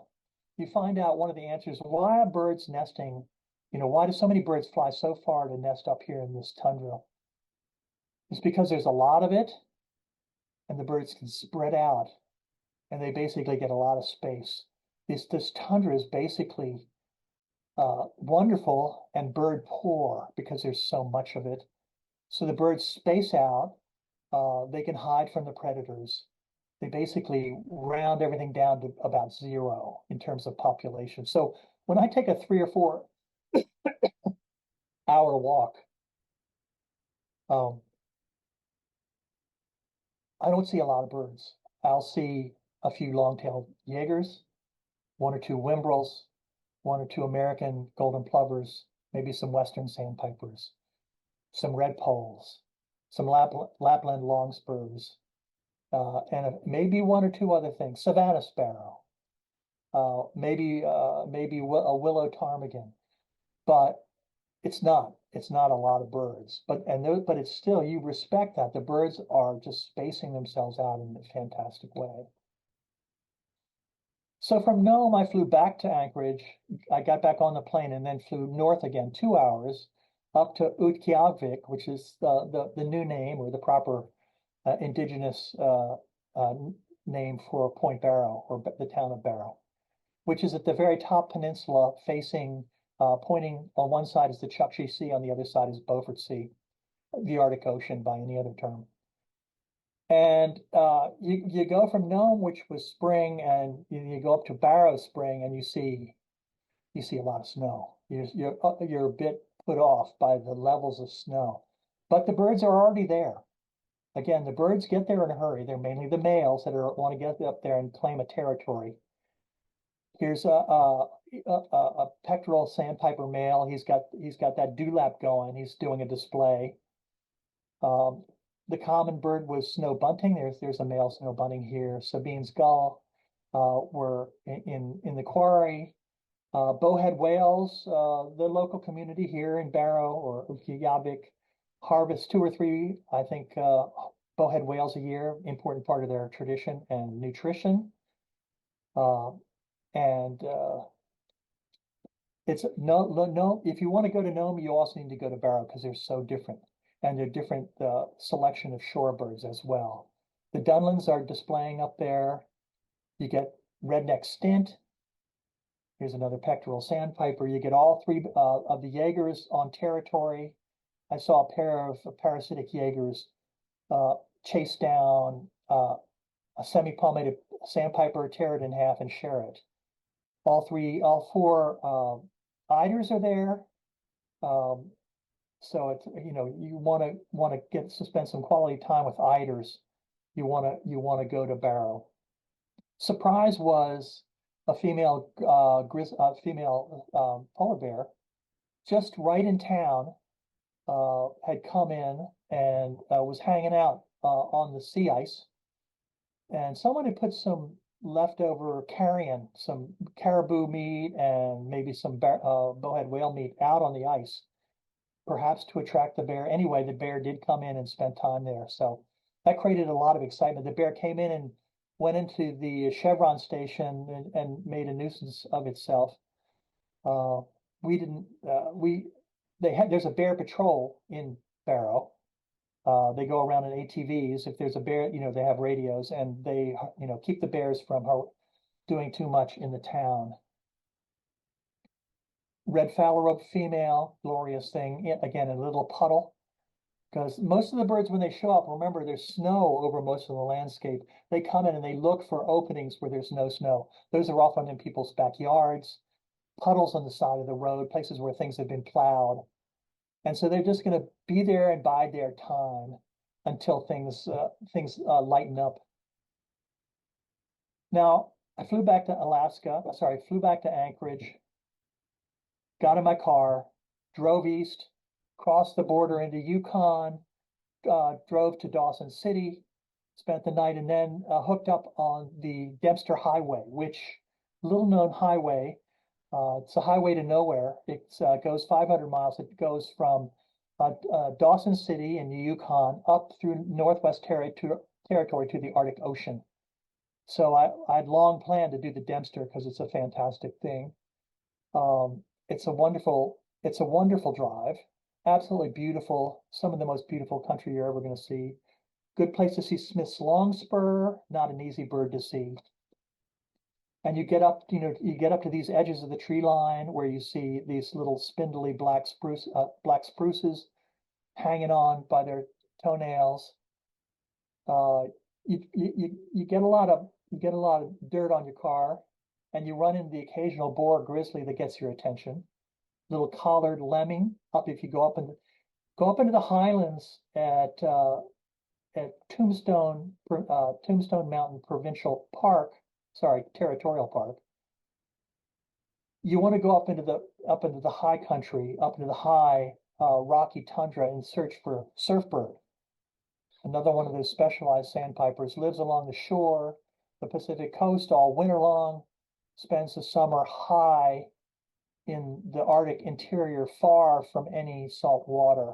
[SPEAKER 2] you find out one of the answers, why are birds nesting? Why do so many birds fly so far to nest up here in this tundra? It's because there's a lot of it, and the birds can spread out, and they basically get a lot of space. This tundra is basically wonderful and bird poor because there's so much of it. So the birds space out, they can hide from the predators. They basically round everything down to about 0 in terms of population. So when I take a 3 or 4 hour walk, I don't see a lot of birds. I'll see a few long-tailed Jaegers, 1 or 2 Whimbrels, 1 or 2 American golden plovers, maybe some Western sandpipers, some redpolls, some Lapland longspurs, and maybe 1 or 2 other things. Savannah sparrow, maybe a willow ptarmigan, but it's not a lot of birds. But it's still, you respect that the birds are just spacing themselves out in a fantastic way. So from Nome, I flew back to Anchorage. I got back on the plane and then flew north again 2 hours up to Tuktoyaktuk, which is the new name or the proper indigenous name for Point Barrow or the town of Barrow, which is at the very top peninsula facing, pointing on one side is the Chukchi Sea, on the other side is Beaufort Sea, the Arctic Ocean by any other term. And you go from Nome, which was spring, and you go up to Barrow Spring, and you see a lot of snow. You're a bit put off by the levels of snow, but the birds are already there. Again, the birds get there in a hurry. They're mainly the males that want to get up there and claim a territory. Here's a pectoral sandpiper male. He's got that dewlap going. He's doing a display. The common bird was snow bunting. There's a male snow bunting here. Sabine's gull were in the quarry. Bowhead whales, the local community here in Barrow or Ukiyabik harvest 2 or 3, I think, bowhead whales a year, important part of their tradition and nutrition. It's no, if you want to go to Nome, you also need to go to Barrow because they're so different. And they're different selection of shorebirds as well. The Dunlins are displaying up there. You get redneck stint. Here's another pectoral sandpiper. You get all 3 of the Jaegers on territory. I saw a pair of parasitic Jaegers chase down a semi-palmated sandpiper, tear it in half, and share it. All 4 eiders are there. So it's you want to spend some quality time with eiders. You want to go to Barrow. Surprise was a female polar bear just right in town had come in and was hanging out on the sea ice, and someone had put some leftover carrion, some caribou meat and maybe some bowhead whale meat out on the ice, perhaps to attract the bear. Anyway, the bear did come in and spend time there. So that created a lot of excitement. The bear came in and went into the Chevron station and made a nuisance of itself. we didn't, there's a bear patrol in Barrow. They go around in ATVs. If there's a bear, they have radios and they, keep the bears from doing too much in the town. Red phalarope female, glorious thing. Again, a little puddle. Because most of the birds, when they show up, remember there's snow over most of the landscape. They come in and they look for openings where there's no snow. Those are often in people's backyards, puddles on the side of the road, places where things have been plowed. And so they're just going to be there and bide their time until things lighten up. Now, I flew back to Anchorage, got in my car, drove east, crossed the border into Yukon, drove to Dawson City, spent the night, and then hooked up on the Dempster Highway, which little known highway. It's a highway to nowhere. It goes 500 miles. It goes from Dawson City in the Yukon up through Northwest Territory to the Arctic Ocean. So I'd long planned to do the Dempster because it's a fantastic thing. It's a wonderful drive. Absolutely beautiful. Some of the most beautiful country you're ever going to see. Good place to see Smith's longspur. Not an easy bird to see. And you get up to these edges of the tree line where you see these little spindly black spruces hanging on by their toenails. You get a lot of dirt on your car, and you run into the occasional boar or grizzly that gets your attention. Little collared lemming if you go up into the highlands at Tombstone Mountain Provincial Park. Territorial Park. You want to go up into the high country, up into the high rocky tundra in search for surfbird. Another one of those specialized sandpipers lives along the shore, the Pacific coast all winter long, spends the summer high in the Arctic interior, far from any salt water.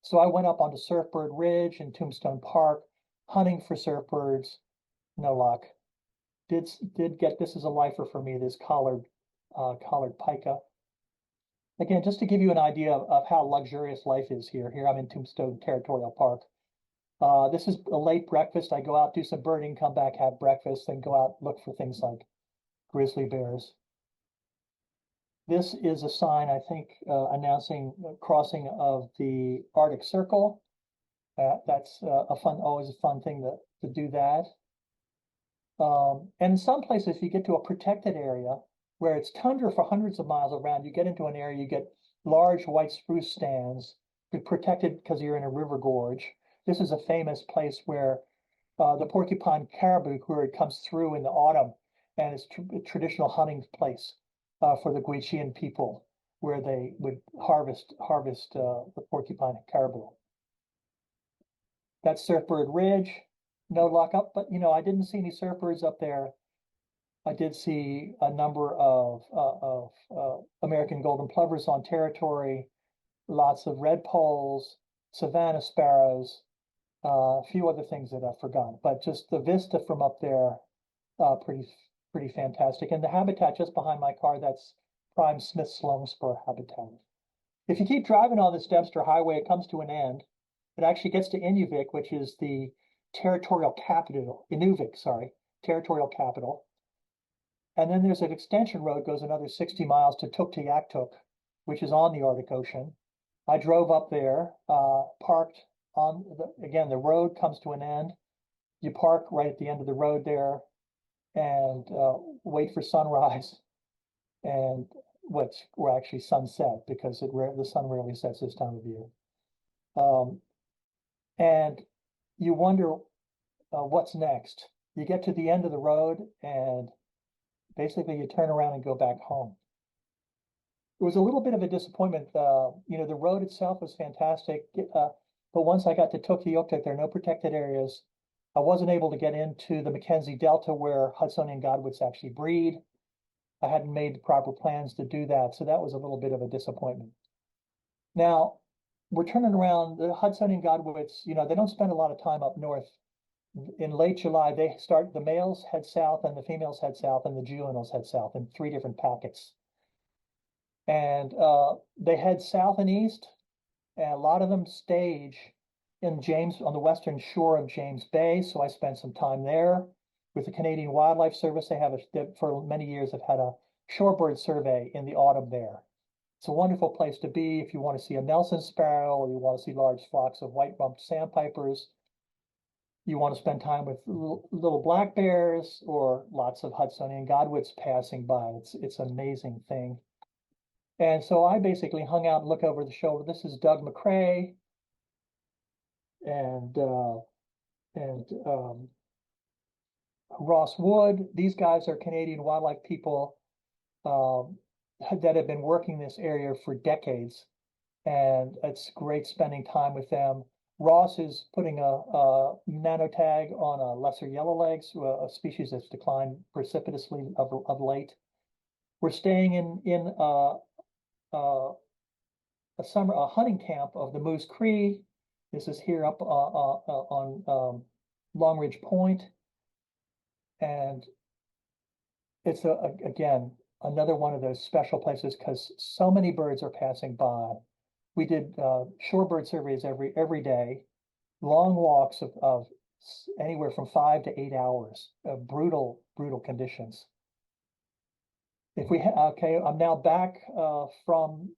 [SPEAKER 2] So I went up onto Surfbird Ridge in Tombstone Park, hunting for surfbirds. No luck. Did get, this is a lifer for me, this collared pika. Again, just to give you an idea of how luxurious life is here. Here I'm in Tombstone Territorial Park. This is a late breakfast. I go out, do some birding, come back, have breakfast, then go out, look for things like grizzly bears. This is a sign, I think, announcing crossing of the Arctic Circle. That's always a fun thing to do that. And in some places, you get to a protected area where it's tundra for hundreds of miles around. You get into an area, you get large white spruce stands. You're protected because you're in a river gorge. This is a famous place where the porcupine caribou herd comes through in the autumn, and it's a traditional hunting place for the Gwich'in people, where they would harvest the porcupine caribou. That's Surfbird Ridge. No luck up, but I didn't see any surfbirds up there. I did see a number of American golden plovers on territory, lots of red poles, savanna sparrows, a few other things that I've forgotten. But just the vista from up there, pretty fantastic. And the habitat just behind my car, that's prime Smith's longspur habitat. If you keep driving on this Dempster Highway, it comes to an end. It actually gets to Inuvik, which is the territorial capital, territorial capital. And then there's an extension road, goes another 60 miles to Tuktoyaktuk, which is on the Arctic Ocean. I drove up there, parked on the road comes to an end. You park right at the end of the road there and wait for sunrise, and or actually sunset, because the sun rarely sets this time of year. And you wonder what's next. You get to the end of the road and basically you turn around and go back home. It was a little bit of a disappointment. The road itself was fantastic, but once I got to Tuktoyaktuk, there are no protected areas. I wasn't able to get into the Mackenzie Delta where Hudsonian Godwits actually breed. I hadn't made the proper plans to do that, so that was a little bit of a disappointment. Now, we're turning around. The Hudsonian Godwits, they don't spend a lot of time up north. In late July, the males head south and the females head south and the juveniles head south in 3 different packets. And they head south and east, and a lot of them stage on the western shore of James Bay. So I spent some time there with the Canadian Wildlife Service. For many years, have had a shorebird survey in the autumn there. It's a wonderful place to be if you want to see a Nelson sparrow or you want to see large flocks of white-rumped sandpipers. You want to spend time with little black bears or lots of Hudsonian Godwits passing by. It's an amazing thing. And so I basically hung out and looked over the shoulder. This is Doug McCrae and Ross Wood. These guys are Canadian wildlife people that have been working this area for decades, and it's great spending time with them. Ross is putting a nanotag on a lesser yellowlegs, a species that's declined precipitously of late. We're staying in a hunting camp of the Moose Cree. This is here up on Long Ridge Point, and it's again another one of those special places because so many birds are passing by. We did shorebird surveys every day, long walks of anywhere from 5 to 8 hours of brutal conditions. Okay, I'm now back from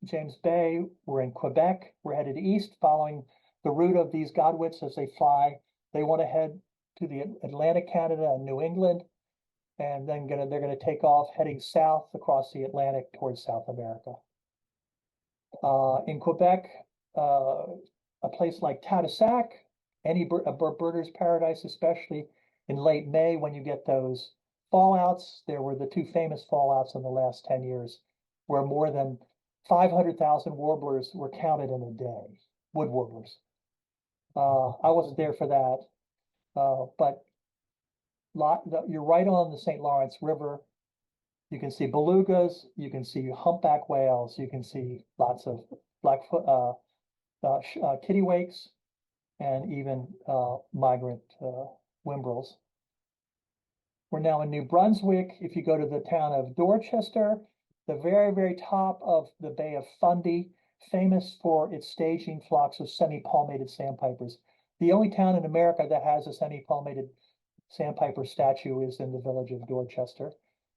[SPEAKER 2] James Bay. We're in Quebec. We're headed east, following the route of these godwits as they fly. They want to head to the Atlantic Canada and New England, and then they're gonna take off heading south across the Atlantic towards South America. In Quebec, a place like Tadoussac, a birder's paradise, especially in late May when you get those fallouts. There were the two famous fallouts in the last 10 years, where more than 500,000 warblers were counted in a day, wood warblers. I wasn't there for that, but you're right on the St. Lawrence River. You can see belugas, you can see humpback whales, you can see lots of Blackfoot kittiwakes, and even migrant whimbrels. We're now in New Brunswick. If you go to the town of Dorchester, the very top of the Bay of Fundy, famous for its staging flocks of semi-palmated sandpipers. The only town in America that has a semi-palmated sandpiper statue is in the village of Dorchester.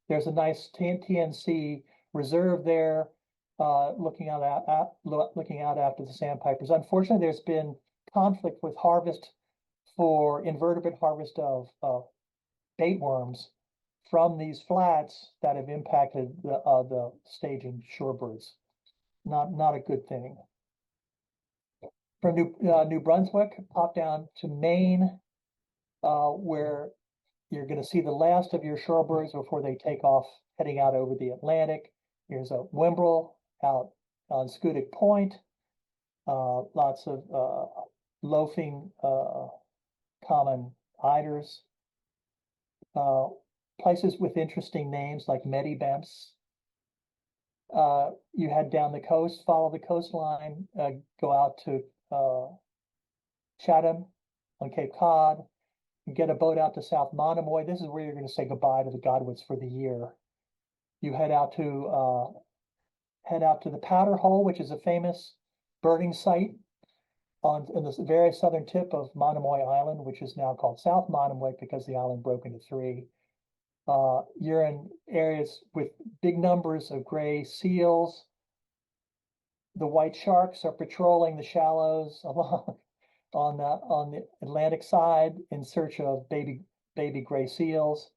[SPEAKER 2] There's a nice TNC reserve there, looking out after the sandpipers. Unfortunately, there's been conflict with harvest for invertebrate harvest of bait worms from these flats that have impacted the staging shorebirds. Not a good thing. From New Brunswick, pop down to Maine, where you're going to see the last of your shorebirds before they take off heading out over the Atlantic. Here's a whimbrel out on Schoodic Point. Lots of loafing common eiders. Places with interesting names like Medibemps. You head down the coast, follow the coastline, go out to Chatham on Cape Cod, and get a boat out to South Monomoy. This is where you're going to say goodbye to the Godwits for the year. You head out to the Powder Hole, which is a famous birding site in the very southern tip of Monomoy Island, which is now called South Monomoy because the island broke into three. You're in areas with big numbers of gray seals. The white sharks are patrolling the shallows along on the Atlantic side in search of baby gray seals.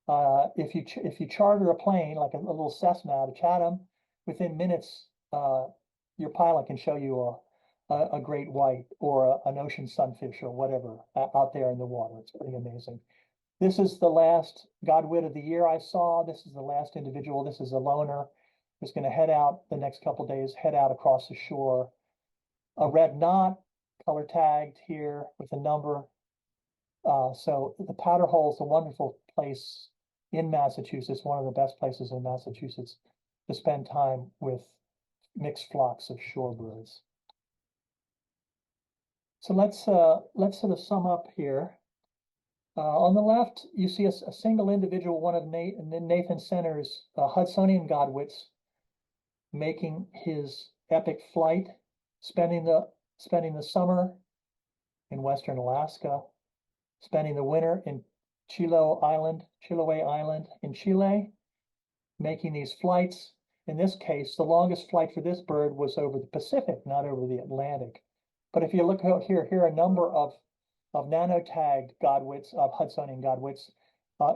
[SPEAKER 2] If you charter a plane like a little Cessna out of Chatham, within minutes your pilot can show you a great white or an ocean sunfish or whatever out there in the water. It's pretty amazing. This is the last Godwit of the year I saw. This is the last individual. This is a loner who's going to head out the next couple days, head out across the shore. A red knot, color tagged here with a number. So the Powder Hole is a wonderful place in Massachusetts, one of the best places in Massachusetts to spend time with mixed flocks of shorebirds. So let's sort of sum up here. On the left, you see a single individual, one of Nathan Center's Hudsonian Godwits, making his epic flight, spending the summer in Western Alaska, spending the winter in Chiloé Island in Chile, making these flights. In this case, the longest flight for this bird was over the Pacific, not over the Atlantic. But if you look out here are a number of nano-tagged Godwits, of Hudsonian Godwits.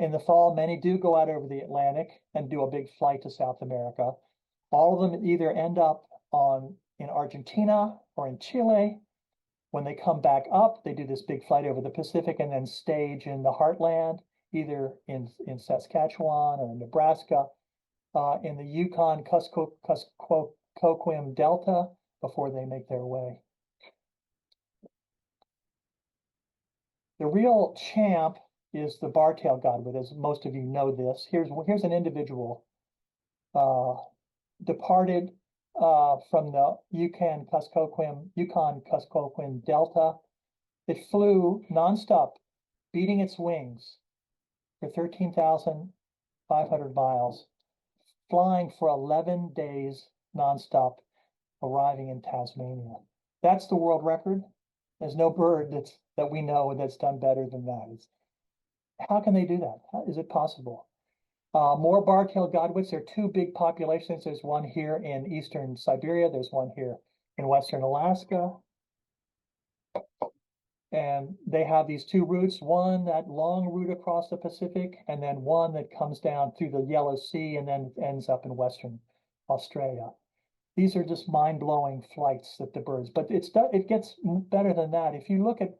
[SPEAKER 2] In the fall, many do go out over the Atlantic and do a big flight to South America. All of them either end up in Argentina or in Chile. When they come back up, they do this big flight over the Pacific and then stage in the heartland, either in Saskatchewan or Nebraska, in the Yukon Kuskokwim Delta before they make their way. The real champ is the bar-tailed Godwit, as most of you know this. Here's an individual departed from the Yukon Kuskokwim Delta. It flew nonstop, beating its wings for 13,500 miles, flying for 11 days nonstop, arriving in Tasmania. That's the world record. There's no bird that we know that's done better than that. How can they do that? How is it possible? More bar-tailed Godwits. There are two big populations. There's one here in eastern Siberia. There's one here in western Alaska. And they have these two routes, one that long route across the Pacific, and then one that comes down through the Yellow Sea and then ends up in Western Australia. These are just mind-blowing flights that the birds, but it gets better than that. If you look at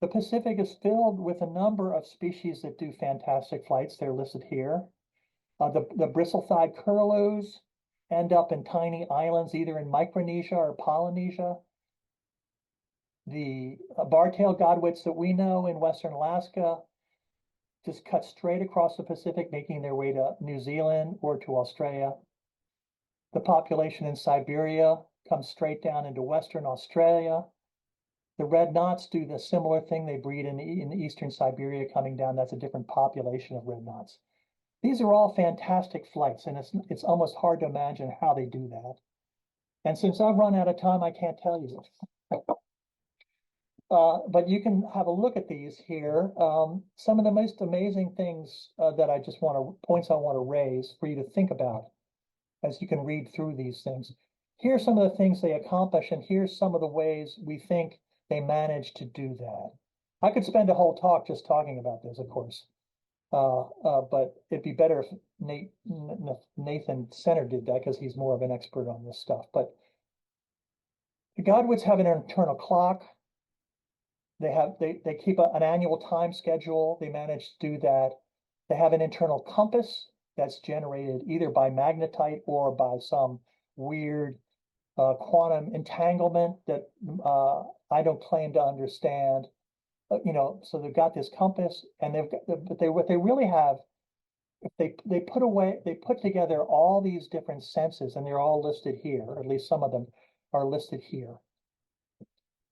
[SPEAKER 2] the Pacific is filled with a number of species that do fantastic flights. They're listed here. The bristle-thighed curlews end up in tiny islands, either in Micronesia or Polynesia. The bar-tailed Godwits that we know in Western Alaska just cut straight across the Pacific, making their way to New Zealand or to Australia. The population in Siberia comes straight down into Western Australia. The red knots do the similar thing. They breed in eastern Siberia coming down. That's a different population of red knots. These are all fantastic flights, and it's almost hard to imagine how they do that. And since I've run out of time, I can't tell you. But you can have a look at these here. Some of the most amazing things points I want to raise for you to think about as you can read through these things. Here's some of the things they accomplish, and here's some of the ways we think they manage to do that. I could spend a whole talk just talking about this, of course. But it'd be better if Nathan Center did that because he's more of an expert on this stuff. But the Godwits have an internal clock. They keep an annual time schedule. They manage to do that. They have an internal compass that's generated either by magnetite or by some weird quantum entanglement that I don't claim to understand. So they've got this compass, and what they really have, if they put together all these different senses, and they're all listed here, or at least some of them are listed here.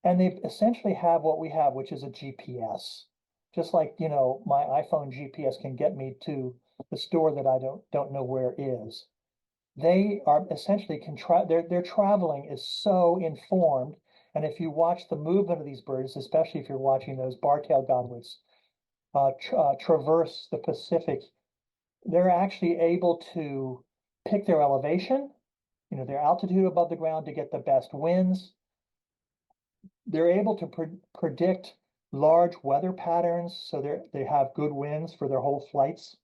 [SPEAKER 2] And they essentially have what we have, which is a GPS. Just like, my iPhone GPS can get me to the store that I don't know where is. They are essentially their traveling is so informed. And if you watch the movement of these birds, especially if you're watching those bar-tailed Godwits traverse the Pacific, they're actually able to pick their elevation, their altitude above the ground to get the best winds. They're able to predict large weather patterns, so they have good winds for their whole flights.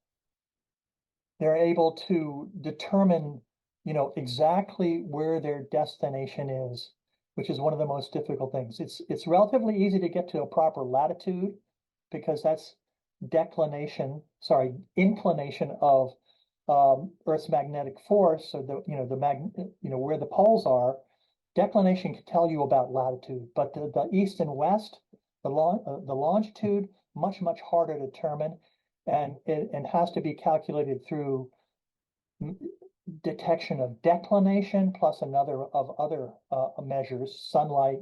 [SPEAKER 2] They're able to determine, exactly where their destination is, which is one of the most difficult things. It's relatively easy to get to a proper latitude because that's inclination of Earth's magnetic force, or where the poles are. Declination can tell you about latitude, but the east and west, the longitude, much harder to determine, and has to be calculated through detection of declination plus another of other measures, sunlight,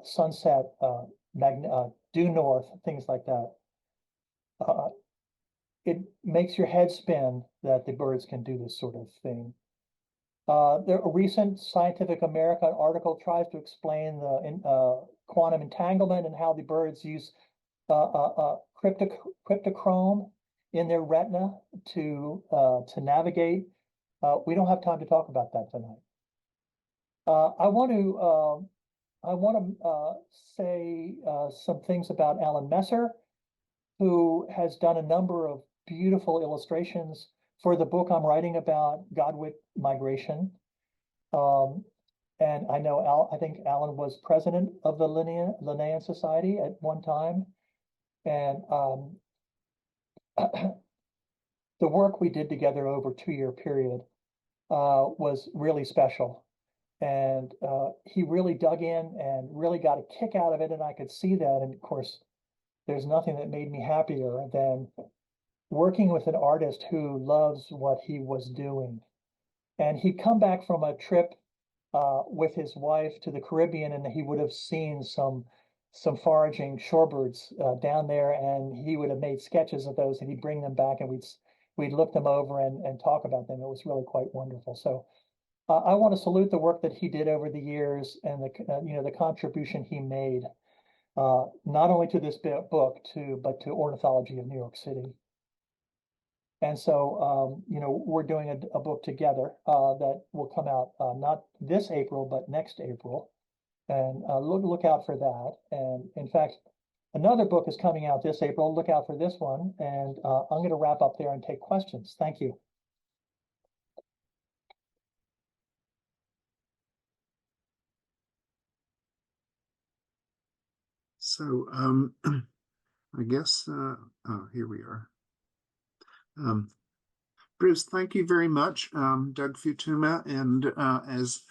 [SPEAKER 2] sunset, due north, things like that. It makes your head spin that the birds can do this sort of thing. A recent Scientific American article tries to explain the quantum entanglement and how the birds use cryptochrome in their retina to navigate. We don't have time to talk about that tonight. I want to say some things about Alan Messer, who has done a number of beautiful illustrations for the book I'm writing about Godwit migration. And I know I think Alan was president of the Linnean Society at one time. And the work we did together over a 2-year period was really special. And he really dug in and really got a kick out of it. And I could see that. And of course, there's nothing that made me happier than working with an artist who loves what he was doing. And he'd come back from a trip with his wife to the Caribbean, and he would have seen some foraging shorebirds down there, and he would have made sketches of those, and he'd bring them back, and we'd look them over and talk about them. It was really quite wonderful. So I want to salute the work that he did over the years and the contribution he made, not only to this book but to ornithology of New York City. And so, we're doing a book together that will come out not this April, but next April. And look out for that. And in fact, another book is coming out this April. Look out for this one. And I'm going to wrap up there and take questions. Thank you.
[SPEAKER 4] So I guess, here we are. Bruce, thank you very much. Doug Futuma, and as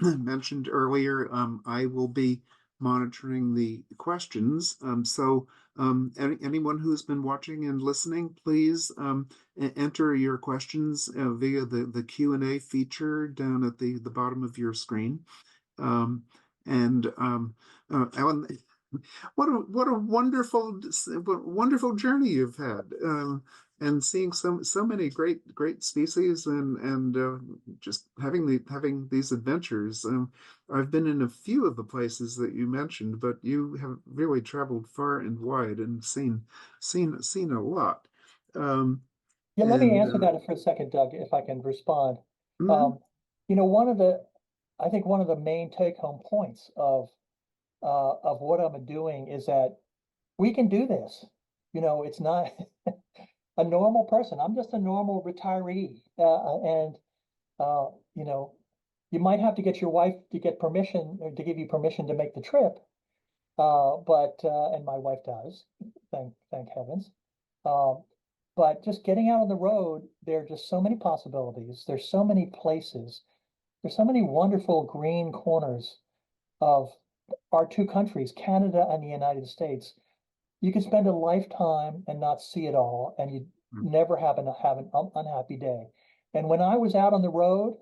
[SPEAKER 4] mentioned earlier, I will be monitoring the questions. So anyone who's been watching and listening, please enter your questions via the Q&A feature down at the bottom of your screen. Alan, what a wonderful journey you've had, and seeing so many great species, and just having these adventures. I've been in a few of the places that you mentioned, but you have really traveled far and wide and seen a lot.
[SPEAKER 2] Let me answer that for a second, Doug, if I can respond.
[SPEAKER 4] Mm-hmm.
[SPEAKER 2] I think one of the main take-home points of what I'm doing is that we can do this. It's not a normal person. I'm just a normal retiree. You might have to get your wife to get permission, or to give you permission to make the trip. And my wife does, thank heavens. But just getting out on the road, there are just so many possibilities. There's so many places. There's so many wonderful green corners of our two countries, Canada and the United States. You can spend a lifetime and not see it all, and you never have an unhappy day. And when I was out on the road,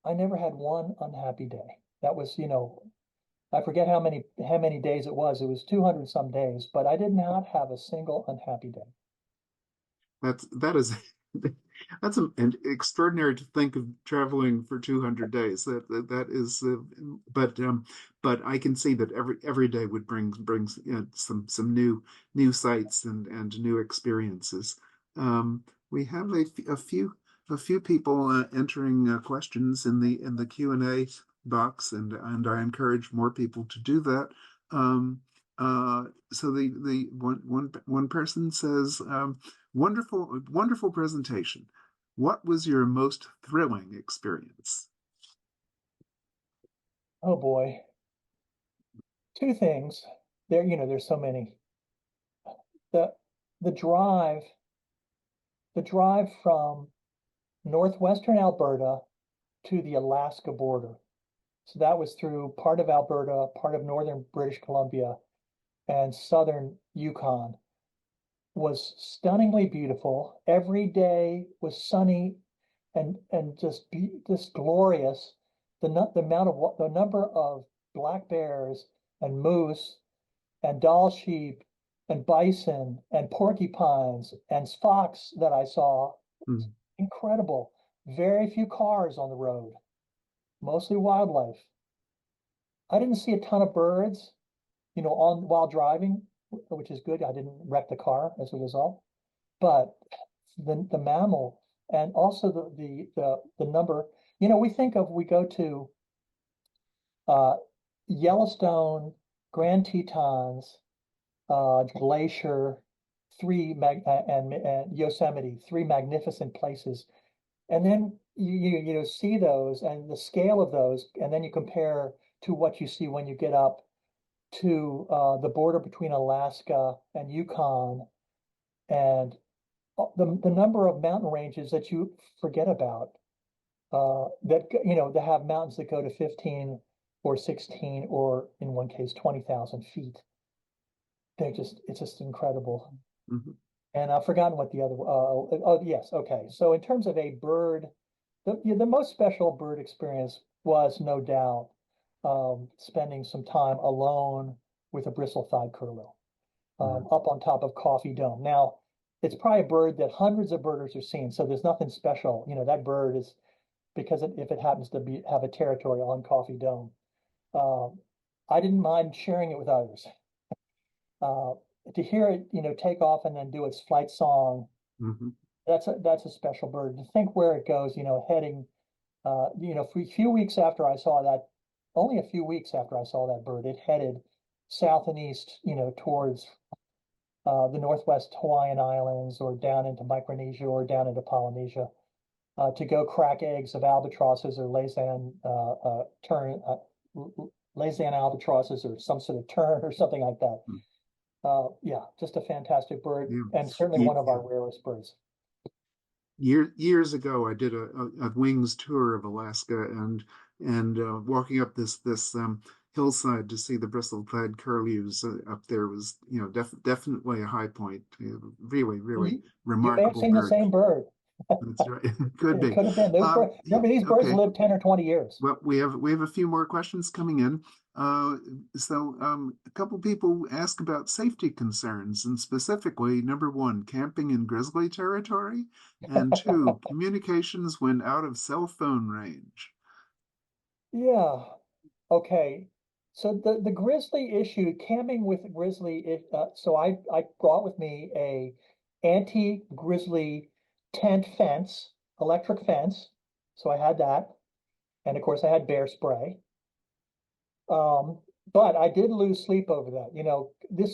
[SPEAKER 2] I never had one unhappy day. That was, I forget how many days it was. It was 200 some days, but I did not have a single unhappy day.
[SPEAKER 4] That's an extraordinary to think of traveling for 200 days. That is, but I can see that every day would brings some new sights and new experiences. We have a few people entering questions in the Q&A box, and I encourage more people to do that. So the one person says, wonderful presentation. What was your most thrilling experience?
[SPEAKER 2] Oh boy. Two things. There's so many. The drive from northwestern Alberta to the Alaska border. So that was through part of Alberta, part of northern British Columbia, and southern Yukon. Was stunningly beautiful. Every day was sunny and just glorious. The number of black bears and moose and Dall sheep and bison and porcupines and fox that I saw, incredible. very few cars on the road, mostly wildlife. I didn't see a ton of birds, while driving, which is good. I didn't wreck the car as a result, but the mammal and also the number, we go to Yellowstone, Grand Tetons, Glacier, and Yosemite, three magnificent places. And then you see those and the scale of those, and then you compare to what you see when you get up to the border between Alaska and Yukon, and the number of mountain ranges that you forget about, that have mountains that go to 15 or 16 or in one case 20,000 feet. It's just incredible.
[SPEAKER 4] Mm-hmm.
[SPEAKER 2] And I've forgotten what the other, yes, okay. So in terms of a bird, the most special bird experience was no doubt spending some time alone with a bristle-thighed curlew up on top of Coffee Dome. Now, it's probably a bird that hundreds of birders are seeing, so there's nothing special. That bird is, because if it happens to have a territory on Coffee Dome. I didn't mind sharing it with others. To hear it, take off and then do its flight song, that's a special bird. To think where it goes, heading, for a few weeks after I saw that, only a few weeks after I saw that bird, it headed south and east, towards the Northwest Hawaiian Islands or down into Micronesia or down into Polynesia to go crack eggs of albatrosses or Laysan albatrosses or some sort of tern or something like that. Yeah, just a fantastic bird, and certainly one of our rarest birds.
[SPEAKER 4] Years ago, I did a wings tour of Alaska, and walking up this hillside to see the bristle-thighed curlews up there was, definitely a high point. Really remarkable.
[SPEAKER 2] You may have seen the same bird.
[SPEAKER 4] That's right. Could be.
[SPEAKER 2] It could have been. Remember, these birds live 10 or 20 years.
[SPEAKER 4] Well, we have a few more questions coming in. So a couple people ask about safety concerns, and specifically, number one, camping in grizzly territory, and two, communications when out of cell phone range.
[SPEAKER 2] Yeah. Okay. So the grizzly issue, camping with grizzly, so I brought with me a anti-grizzly tent fence, electric fence. So I had that. And of course I had bear spray. But I did lose sleep over that.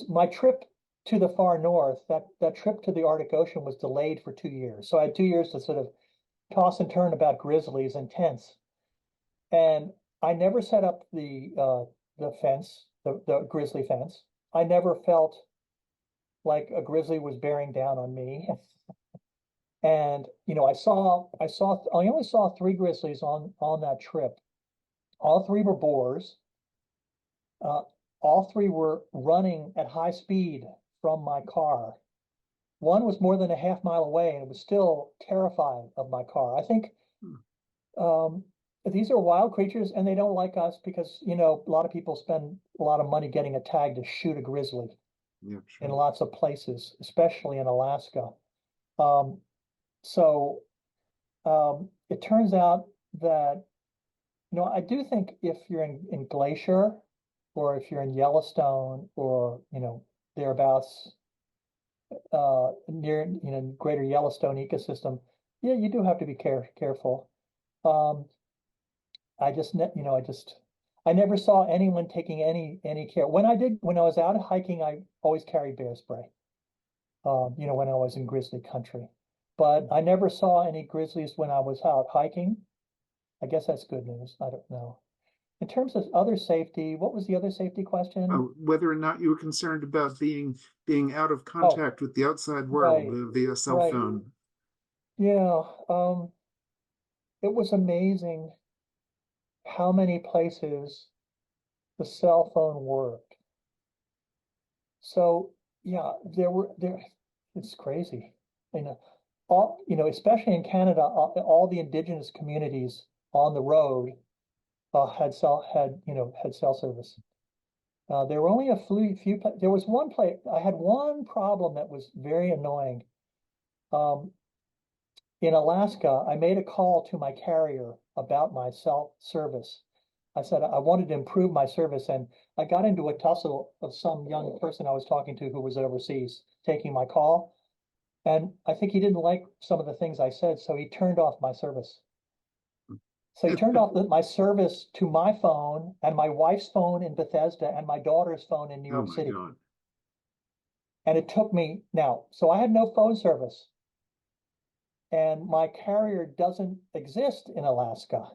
[SPEAKER 2] My trip to the far north, that trip to the Arctic Ocean was delayed for 2 years. So I had 2 years to sort of toss and turn about grizzlies and tents. And I never set up the fence, the grizzly fence. I never felt like a grizzly was bearing down on me. And I only saw 3 grizzlies on that trip. All 3 were boars. All 3 were running at high speed from my car. One was more than a half mile away and was still terrified of my car. I think these are wild creatures, and they don't like us because, a lot of people spend a lot of money getting a tag to shoot a grizzly in lots of places, especially in Alaska. So it turns out that, I do think if you're in Glacier or if you're in Yellowstone or, thereabouts near, greater Yellowstone ecosystem, yeah, you do have to be careful. I never saw anyone taking any care. When I was out hiking, I always carried bear spray, when I was in grizzly country. But I never saw any grizzlies when I was out hiking. I guess that's good news. I don't know. In terms of other safety, what was the other safety question?
[SPEAKER 4] Whether or not you were concerned about being out of contact with the outside world via cell phone.
[SPEAKER 2] Yeah, it was amazing how many places the cell phone worked. So yeah, it's crazy. Especially in Canada, all the indigenous communities on the road had cell service. There were only a few. There was one place. I had one problem that was very annoying. in Alaska, I made a call to my carrier about my cell service. I said I wanted to improve my service, and I got into a tussle of some young person I was talking to who was overseas taking my call. And I think he didn't like some of the things I said, so he turned off my service. So he turned off my service to my phone and my wife's phone in Bethesda and my daughter's phone in New
[SPEAKER 4] Oh
[SPEAKER 2] York
[SPEAKER 4] my
[SPEAKER 2] City.
[SPEAKER 4] God.
[SPEAKER 2] And it took me now, so I had no phone service. And my carrier doesn't exist in Alaska.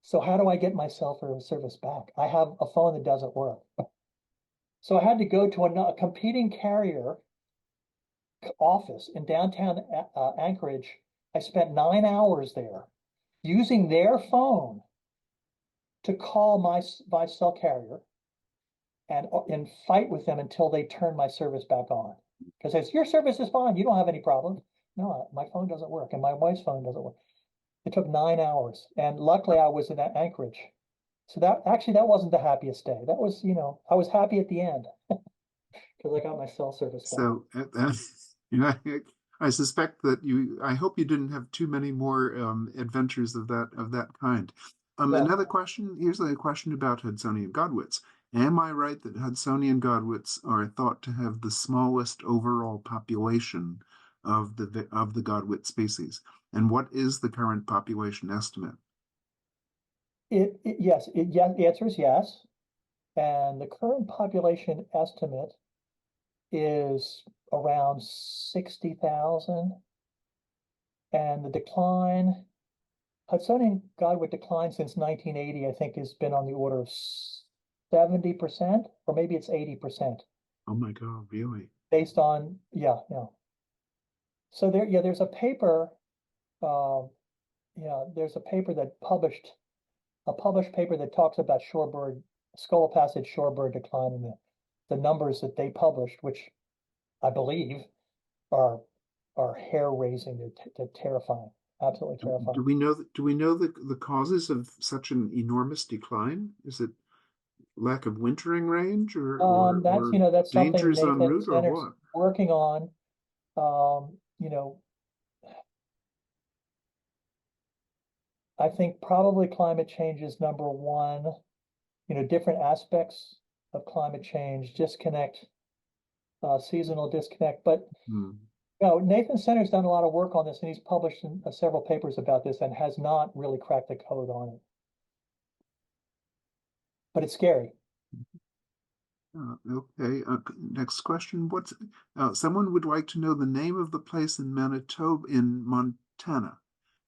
[SPEAKER 2] So how do I get my cell phone service back? I have a phone that doesn't work. So I had to go to a competing carrier office in downtown Anchorage. I spent 9 hours there using their phone to call my cell carrier and fight with them until they turn my service back on. Because your service is fine. You don't have any problems. No, my phone doesn't work, and my wife's phone doesn't work. It took 9 hours, and luckily I was in Anchorage. So that wasn't the happiest day. That was, I was happy at the end because I got my cell service back.
[SPEAKER 4] So, I suspect that I hope you didn't have too many more adventures of that kind.
[SPEAKER 2] Yeah.
[SPEAKER 4] Another question, here's a question about Hudsonian Godwits. Am I right that Hudsonian Godwits are thought to have the smallest overall population of the Godwit species? And what is the current population estimate?
[SPEAKER 2] Yes, the answer is yes. And the current population estimate is around 60,000. And the decline, Hudsonian Godwit decline since 1980, I think, has been on the order of 70%, or maybe it's 80%.
[SPEAKER 4] Oh my God, really?
[SPEAKER 2] Based on, yeah. So there's a paper, there's a paper that a published paper that talks about shorebird, scolopacid shorebird decline, and the numbers that they published, which I believe are hair-raising, they're terrifying, absolutely terrifying.
[SPEAKER 4] Do we know the causes of such an enormous decline? Is it lack of wintering range or
[SPEAKER 2] That's something
[SPEAKER 4] dangers en
[SPEAKER 2] Nathan
[SPEAKER 4] route or
[SPEAKER 2] Center's
[SPEAKER 4] what?
[SPEAKER 2] working on. I think probably climate change is number one. Different aspects of climate change, disconnect, seasonal disconnect. But Nathan Center's done a lot of work on this, and he's published several papers about this and has not really cracked the code on it. But it's scary.
[SPEAKER 4] Okay. Next question. Someone would like to know the name of the place in Manitoba, in Montana,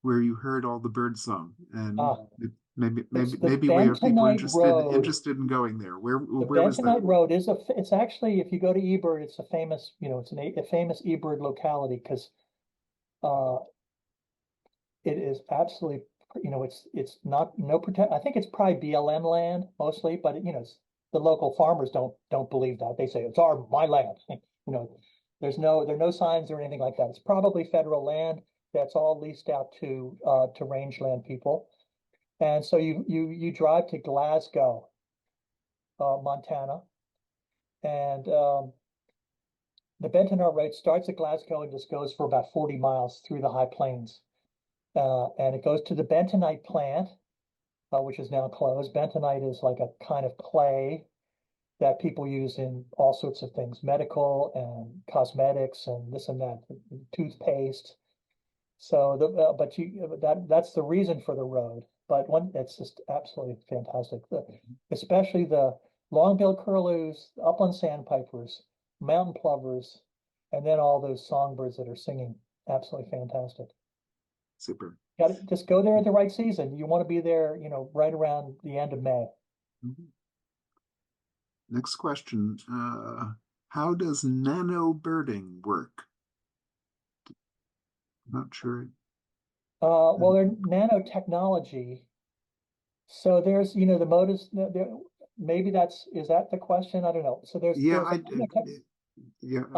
[SPEAKER 4] where you heard all the bird song, and maybe we have people interested in going there. Where was that?
[SPEAKER 2] Bentonite Road is it's actually, if you go to eBird, it's a famous, it's a famous eBird locality because it is absolutely, it's not, no protect. I think it's probably BLM land mostly, but the local farmers don't believe that. They say it's my land. there are no signs or anything like that. It's probably federal land that's all leased out to rangeland people. And so you drive to Glasgow, Montana, and the Bentonite Road starts at Glasgow and just goes for about 40 miles through the high plains. And it goes to the bentonite plant, which is now closed. Bentonite is like a kind of clay that people use in all sorts of things, medical and cosmetics and this and that, toothpaste. So that's the reason for the road. But it's just absolutely fantastic. Especially the long-billed curlews, upland sandpipers, mountain plovers, and then all those songbirds that are singing. Absolutely fantastic.
[SPEAKER 4] Super.
[SPEAKER 2] Got to just go there at the right season. You want to be there, right around the end of May.
[SPEAKER 4] Next question. How does nano birding work? Not sure.
[SPEAKER 2] Well, they're nanotechnology. So there's, the motives. Maybe is that the question? I don't know. So I'm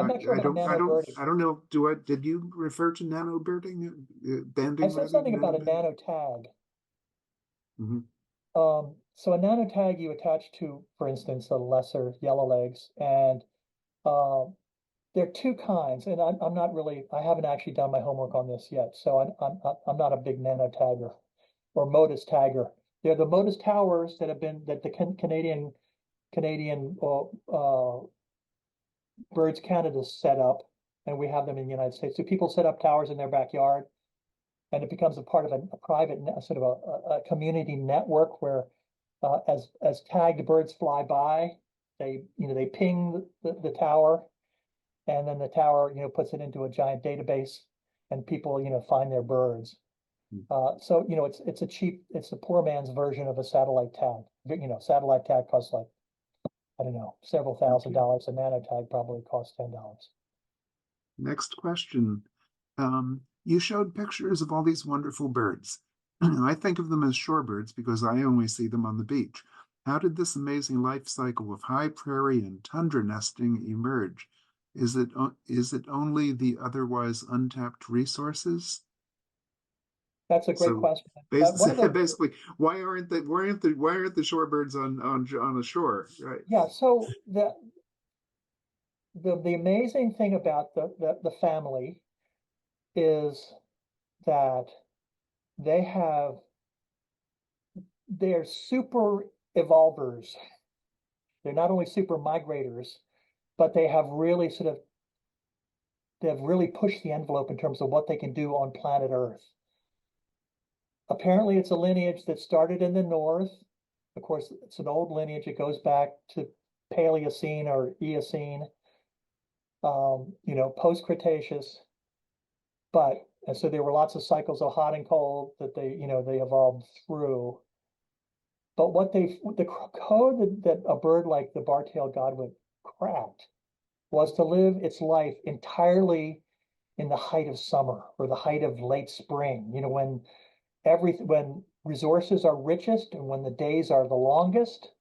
[SPEAKER 2] not sure about nanobirding.
[SPEAKER 4] I don't know. Did you refer to nanobirding?
[SPEAKER 2] I said something about a nanotag. So a nanotag you attach to, for instance, the lesser yellowlegs, and there are two kinds, and I'm not really, I haven't actually done my homework on this yet, so I'm not a big nano tagger or modus tagger. They're the modus towers that have been, that the Canadian Birds Canada set up, and we have them in the United States. So people set up towers in their backyard, and it becomes a part of a private, sort of a community network where as tagged birds fly by, they ping the tower, and then the tower puts it into a giant database, and people find their birds. So it's a poor man's version of a satellite tag. Satellite tag costs like, I don't know, several $1,000s. A nano tag probably costs $10.
[SPEAKER 4] Next question. You showed pictures of all these wonderful birds. I think of them as shorebirds because I only see them on the beach. How did this amazing life cycle of high prairie and tundra nesting emerge? Is it only the otherwise untapped resources?
[SPEAKER 2] That's a great question.
[SPEAKER 4] Basically, why aren't the shorebirds on the shore? Right.
[SPEAKER 2] Yeah. So the amazing thing about the family is that they're super evolvers. They're not only super migrators, but they've really pushed the envelope in terms of what they can do on planet Earth. Apparently, it's a lineage that started in the north. Of course, it's an old lineage. It goes back to Paleocene or Eocene, post-Cretaceous. And so there were lots of cycles of hot and cold that they evolved through. But the code that a bird like the bar-tailed godwit cracked was to live its life entirely in the height of summer or the height of late spring. When resources are richest and when the days are the longest,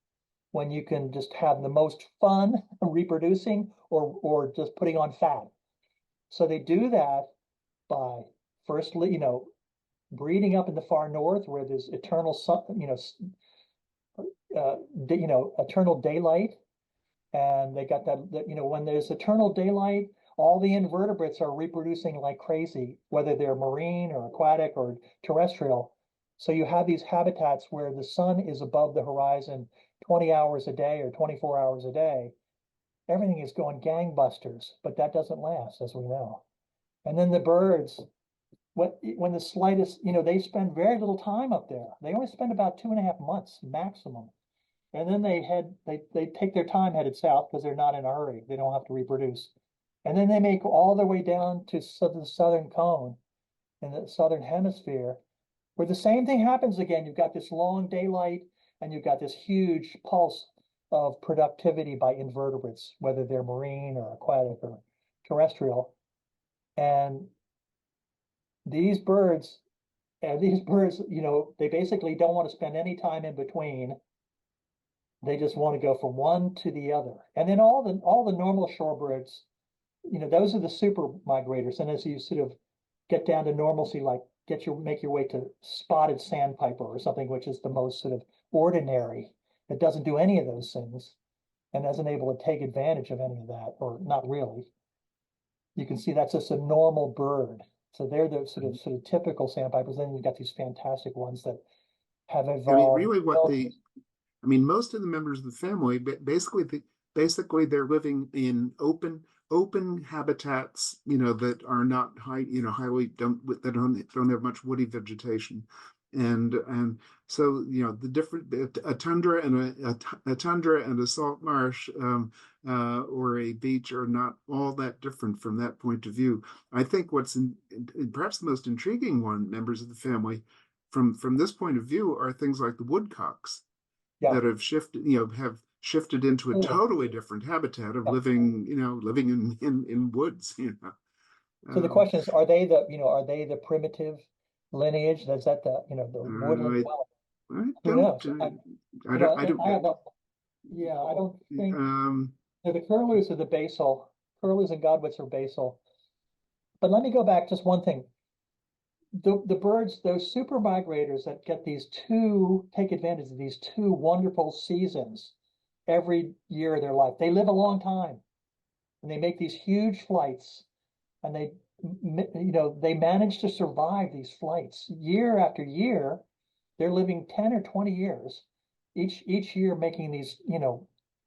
[SPEAKER 2] when you can just have the most fun reproducing or just putting on fat. So they do that by firstly, breeding up in the far north where there's eternal sun, eternal daylight. And they got that, when there's eternal daylight, all the invertebrates are reproducing like crazy, whether they're marine or aquatic or terrestrial. So you have these habitats where the sun is above the horizon 20 hours a day or 24 hours a day. Everything is going gangbusters, but that doesn't last, as we know. And then the birds, when the slightest, they spend very little time up there. They only spend about 2.5 months maximum. And then they take their time headed south because they're not in a hurry. They don't have to reproduce. And then they make all their way down to the southern cone in the southern hemisphere, where the same thing happens again. You've got this long daylight and you've got this huge pulse of productivity by invertebrates, whether they're marine or aquatic or terrestrial. And these birds, they basically don't want to spend any time in between. They just want to go from one to the other. And then all the normal shorebirds, those are the super migrators. And as you sort of get down to normalcy, like make your way to spotted sandpiper or something, which is the most sort of ordinary, that doesn't do any of those things and isn't able to take advantage of any of that, or not really. You can see that's just a normal bird. So they're the sort of typical sandpipers. Then you've got these fantastic ones that have evolved.
[SPEAKER 4] Most of the members of the family, basically they're living in open habitats, that are not highly don't have much woody vegetation, and so the different a tundra and a salt marsh or a beach are not all that different from that point of view. I think what's perhaps the most intriguing one, members of the family, from this point of view, are things like the woodcocks. Yeah. That have shifted into a totally different habitat of living in woods.
[SPEAKER 2] So the question is, are they the primitive lineage? Is that the woodland?
[SPEAKER 4] I don't
[SPEAKER 2] think the curlews are the basal. Curlews and godwits are basal. But let me go back just one thing. The birds, those super migrators that take advantage of these two wonderful seasons every year of their life, they live a long time. and they make these huge flights, and they manage to survive these flights year after year. They're living 10 or 20 years, each year making these,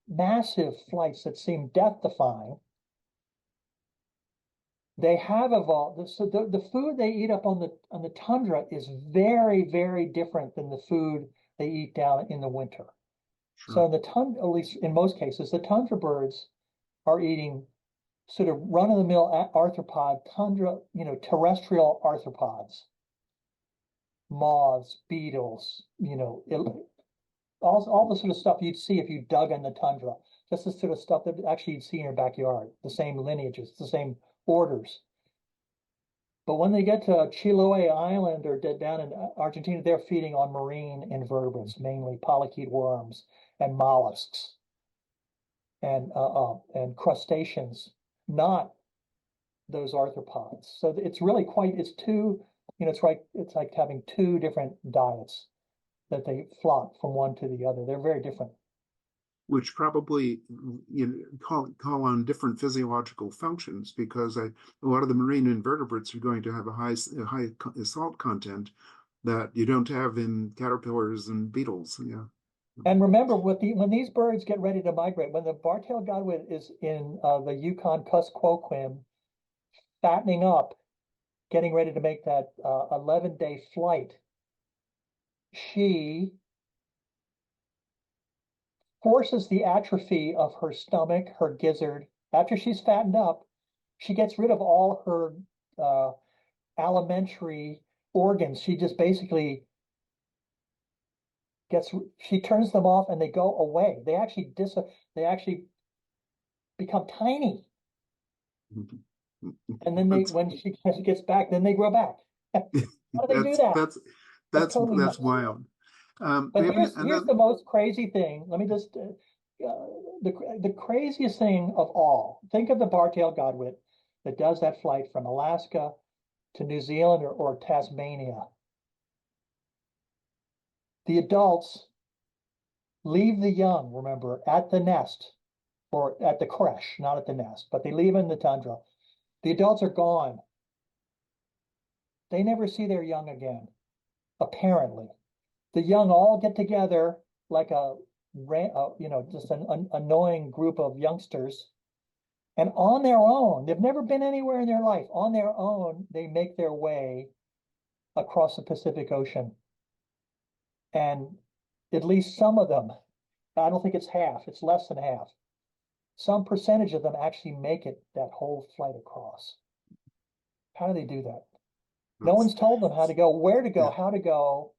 [SPEAKER 2] massive flights that seem death-defying. They have evolved. So the food they eat up on the tundra is very, very different than the food they eat down in the winter.
[SPEAKER 4] Sure.
[SPEAKER 2] So in the tundra, at least in most cases, the tundra birds are eating sort of run-of-the-mill arthropod, tundra, terrestrial arthropods, moths, beetles, all the sort of stuff you'd see if you dug in the tundra. Just the sort of stuff that actually you'd see in your backyard, the same lineages, the same orders. But when they get to Chiloé Island or down in Argentina, they're feeding on marine invertebrates, mainly polychaete worms and mollusks and crustaceans, not those arthropods. So it's really it's like having two different diets that they flock from one to the other. They're very different.
[SPEAKER 4] Which probably call on different physiological functions, because a lot of the marine invertebrates are going to have a high salt content that you don't have in caterpillars and beetles. Yeah.
[SPEAKER 2] And remember, when these birds get ready to migrate, when the bar-tailed godwit is in the Yukon Kuskokwim, fattening up, getting ready to make that 11-day flight, she forces the atrophy of her stomach, her gizzard. After she's fattened up, she gets rid of all her alimentary organs. She just basically she turns them off and they go away. They actually become tiny. And then when she gets back, then they grow back. How do they do that?
[SPEAKER 4] That's wild.
[SPEAKER 2] But here's the most crazy thing. Let me just the craziest thing of all. Think of the bar-tailed godwit that does that flight from Alaska to New Zealand or Tasmania. The adults leave the young, remember, at the nest or at the creche, not at the nest, but they leave in the tundra. The adults are gone. They never see their young again, apparently. The young all get together like just an annoying group of youngsters. And on their own, they've never been anywhere in their life. On their own, they make their way across the Pacific Ocean. And at least some of them, I don't think it's half, it's less than half. Some percentage of them actually make it that whole flight across. How do they do that? No one's told them how to go, where to go, how to go.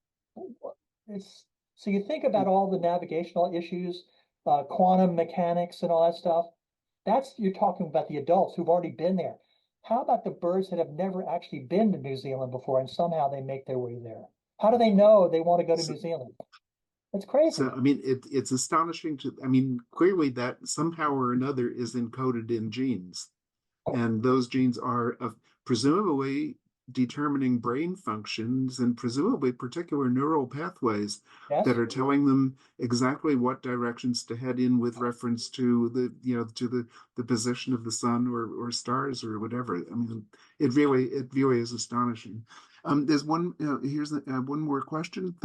[SPEAKER 2] So you think about all the navigational issues, quantum mechanics and all that stuff. You're talking about the adults who've already been there. How about the birds that have never actually been to New Zealand before and somehow they make their way there? How do they know they want to go to New Zealand? It's crazy.
[SPEAKER 4] So, it's astonishing clearly that somehow or another is encoded in genes. And those genes are presumably determining brain functions and presumably particular neural pathways that are telling them exactly what directions to head in with reference to the position of the sun or stars or whatever. It really is astonishing. There's one here's one more question.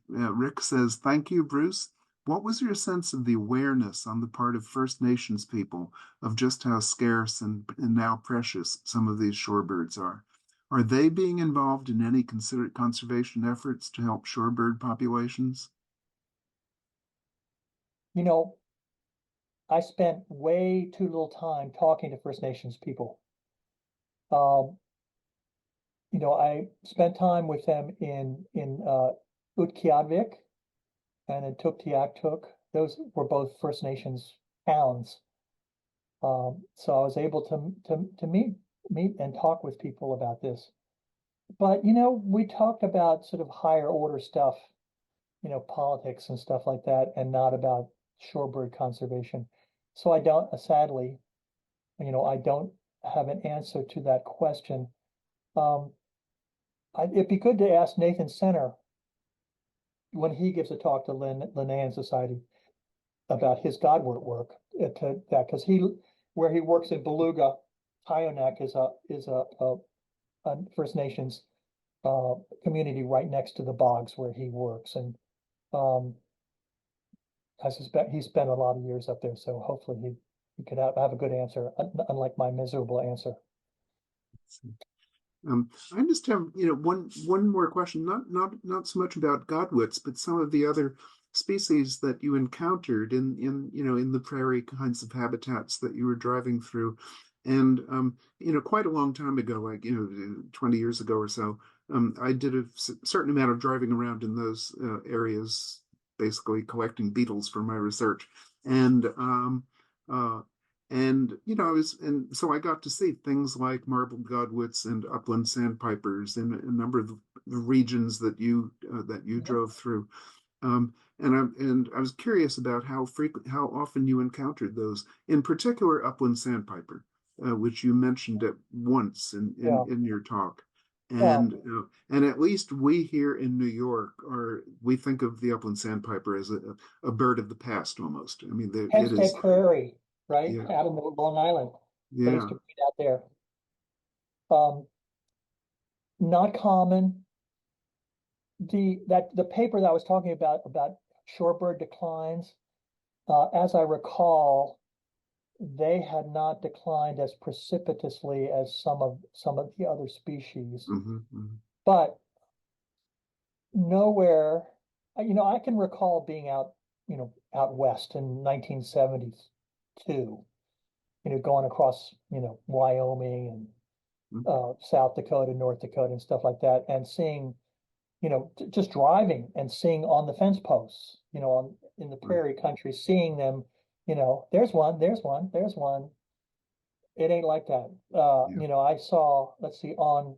[SPEAKER 4] Rick says, thank you, Bruce. What was your sense of the awareness on the part of First Nations people of just how scarce and now precious some of these shorebirds are? Are they being involved in any considered conservation efforts to help shorebird populations?
[SPEAKER 2] I spent way too little time talking to First Nations people. I spent time with them in Utqiagvik and in Tuktoyaktuk. Those were both First Nations towns. So I was able to meet and talk with people about this. But, we talked about sort of higher order stuff, politics and stuff like that, and not about shorebird conservation. So I don't, sadly, I don't have an answer to that question. It'd be good to ask Nathan Center when he gives a talk to Linnean Society. about his Godwit work to that, because where he works in Beluga, Tuktoyaktuk is a First Nations community right next to the bogs where he works, and I suspect he spent a lot of years up there, so hopefully he could have a good answer, unlike my miserable answer.
[SPEAKER 4] I just have, one more question, not so much about Godwits, but some of the other species that you encountered in the prairie kinds of habitats that you were driving through. And quite a long time ago, like 20 years ago or so, I did a certain amount of driving around in those areas, basically collecting beetles for my research. And so I got to see things like marbled godwits and upland sandpipers in a number of the regions that you drove through. And I was curious about how often you encountered those, in particular upland sandpiper, which you mentioned at once in your talk. And at least we here in New York we think of the upland sandpiper as a bird of the past almost. I mean,
[SPEAKER 2] Penn
[SPEAKER 4] it is
[SPEAKER 2] State Prairie, right?
[SPEAKER 4] Yeah.
[SPEAKER 2] Out of Long Island. I used to read out there. Not common. The paper that I was talking about shorebird declines, as I recall, they had not declined as precipitously as some of the other species. But nowhere, I can recall being out west in 1972, going across, Wyoming and South Dakota, North Dakota and stuff like that, and seeing, just driving and seeing on the fence posts, in the prairie country, seeing them, there's one. It ain't like that. I saw, let's see, on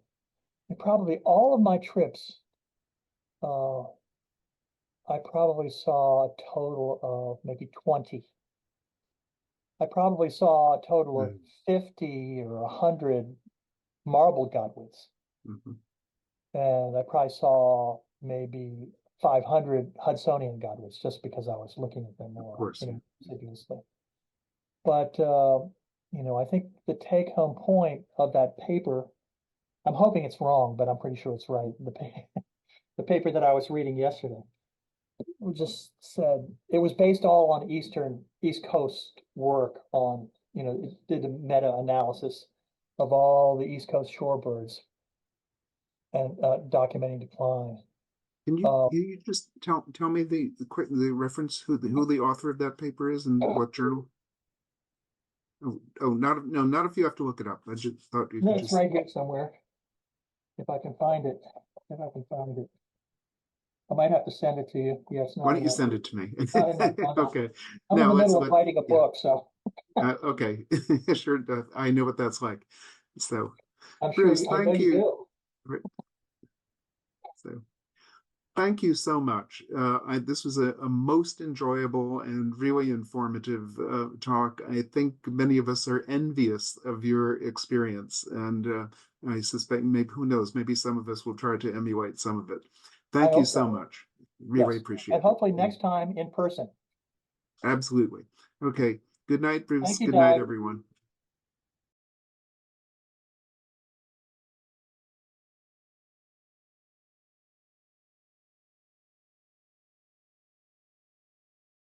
[SPEAKER 2] probably all of my trips, I probably saw a total of maybe 20. I probably saw a total of 50 or 100 marbled godwits. And I probably saw maybe 500 Hudsonian Godwits, just because I was looking at them more, assiduously. But I think the take-home point of that paper, I'm hoping it's wrong, but I'm pretty sure it's right. The paper that I was reading yesterday just said it was based all on East Coast work on, it did a meta-analysis of all the East Coast shorebirds and documenting decline.
[SPEAKER 4] Can you just tell me the reference, who the author of that paper is and what journal? Not if you have to look it up. I just thought you could
[SPEAKER 2] it's right here somewhere. If I can find it. I might have to send it to you. Yes.
[SPEAKER 4] Why don't you send it to me? Okay.
[SPEAKER 2] I'm in the middle of writing a book, so.
[SPEAKER 4] Okay. Sure. I know what that's like. So,
[SPEAKER 2] I'm sure
[SPEAKER 4] Bruce,
[SPEAKER 2] thank you.
[SPEAKER 4] So, thank you so much. This was a most enjoyable and really informative talk. I think many of us are envious of your experience, and I suspect who knows, maybe some of us will try to emulate some of it. Thank you so much. Really appreciate it.
[SPEAKER 2] And hopefully next time in person.
[SPEAKER 4] Absolutely. Okay. Good night, Bruce.
[SPEAKER 2] Thank you,
[SPEAKER 4] Good night,
[SPEAKER 2] Doug.
[SPEAKER 4] everyone.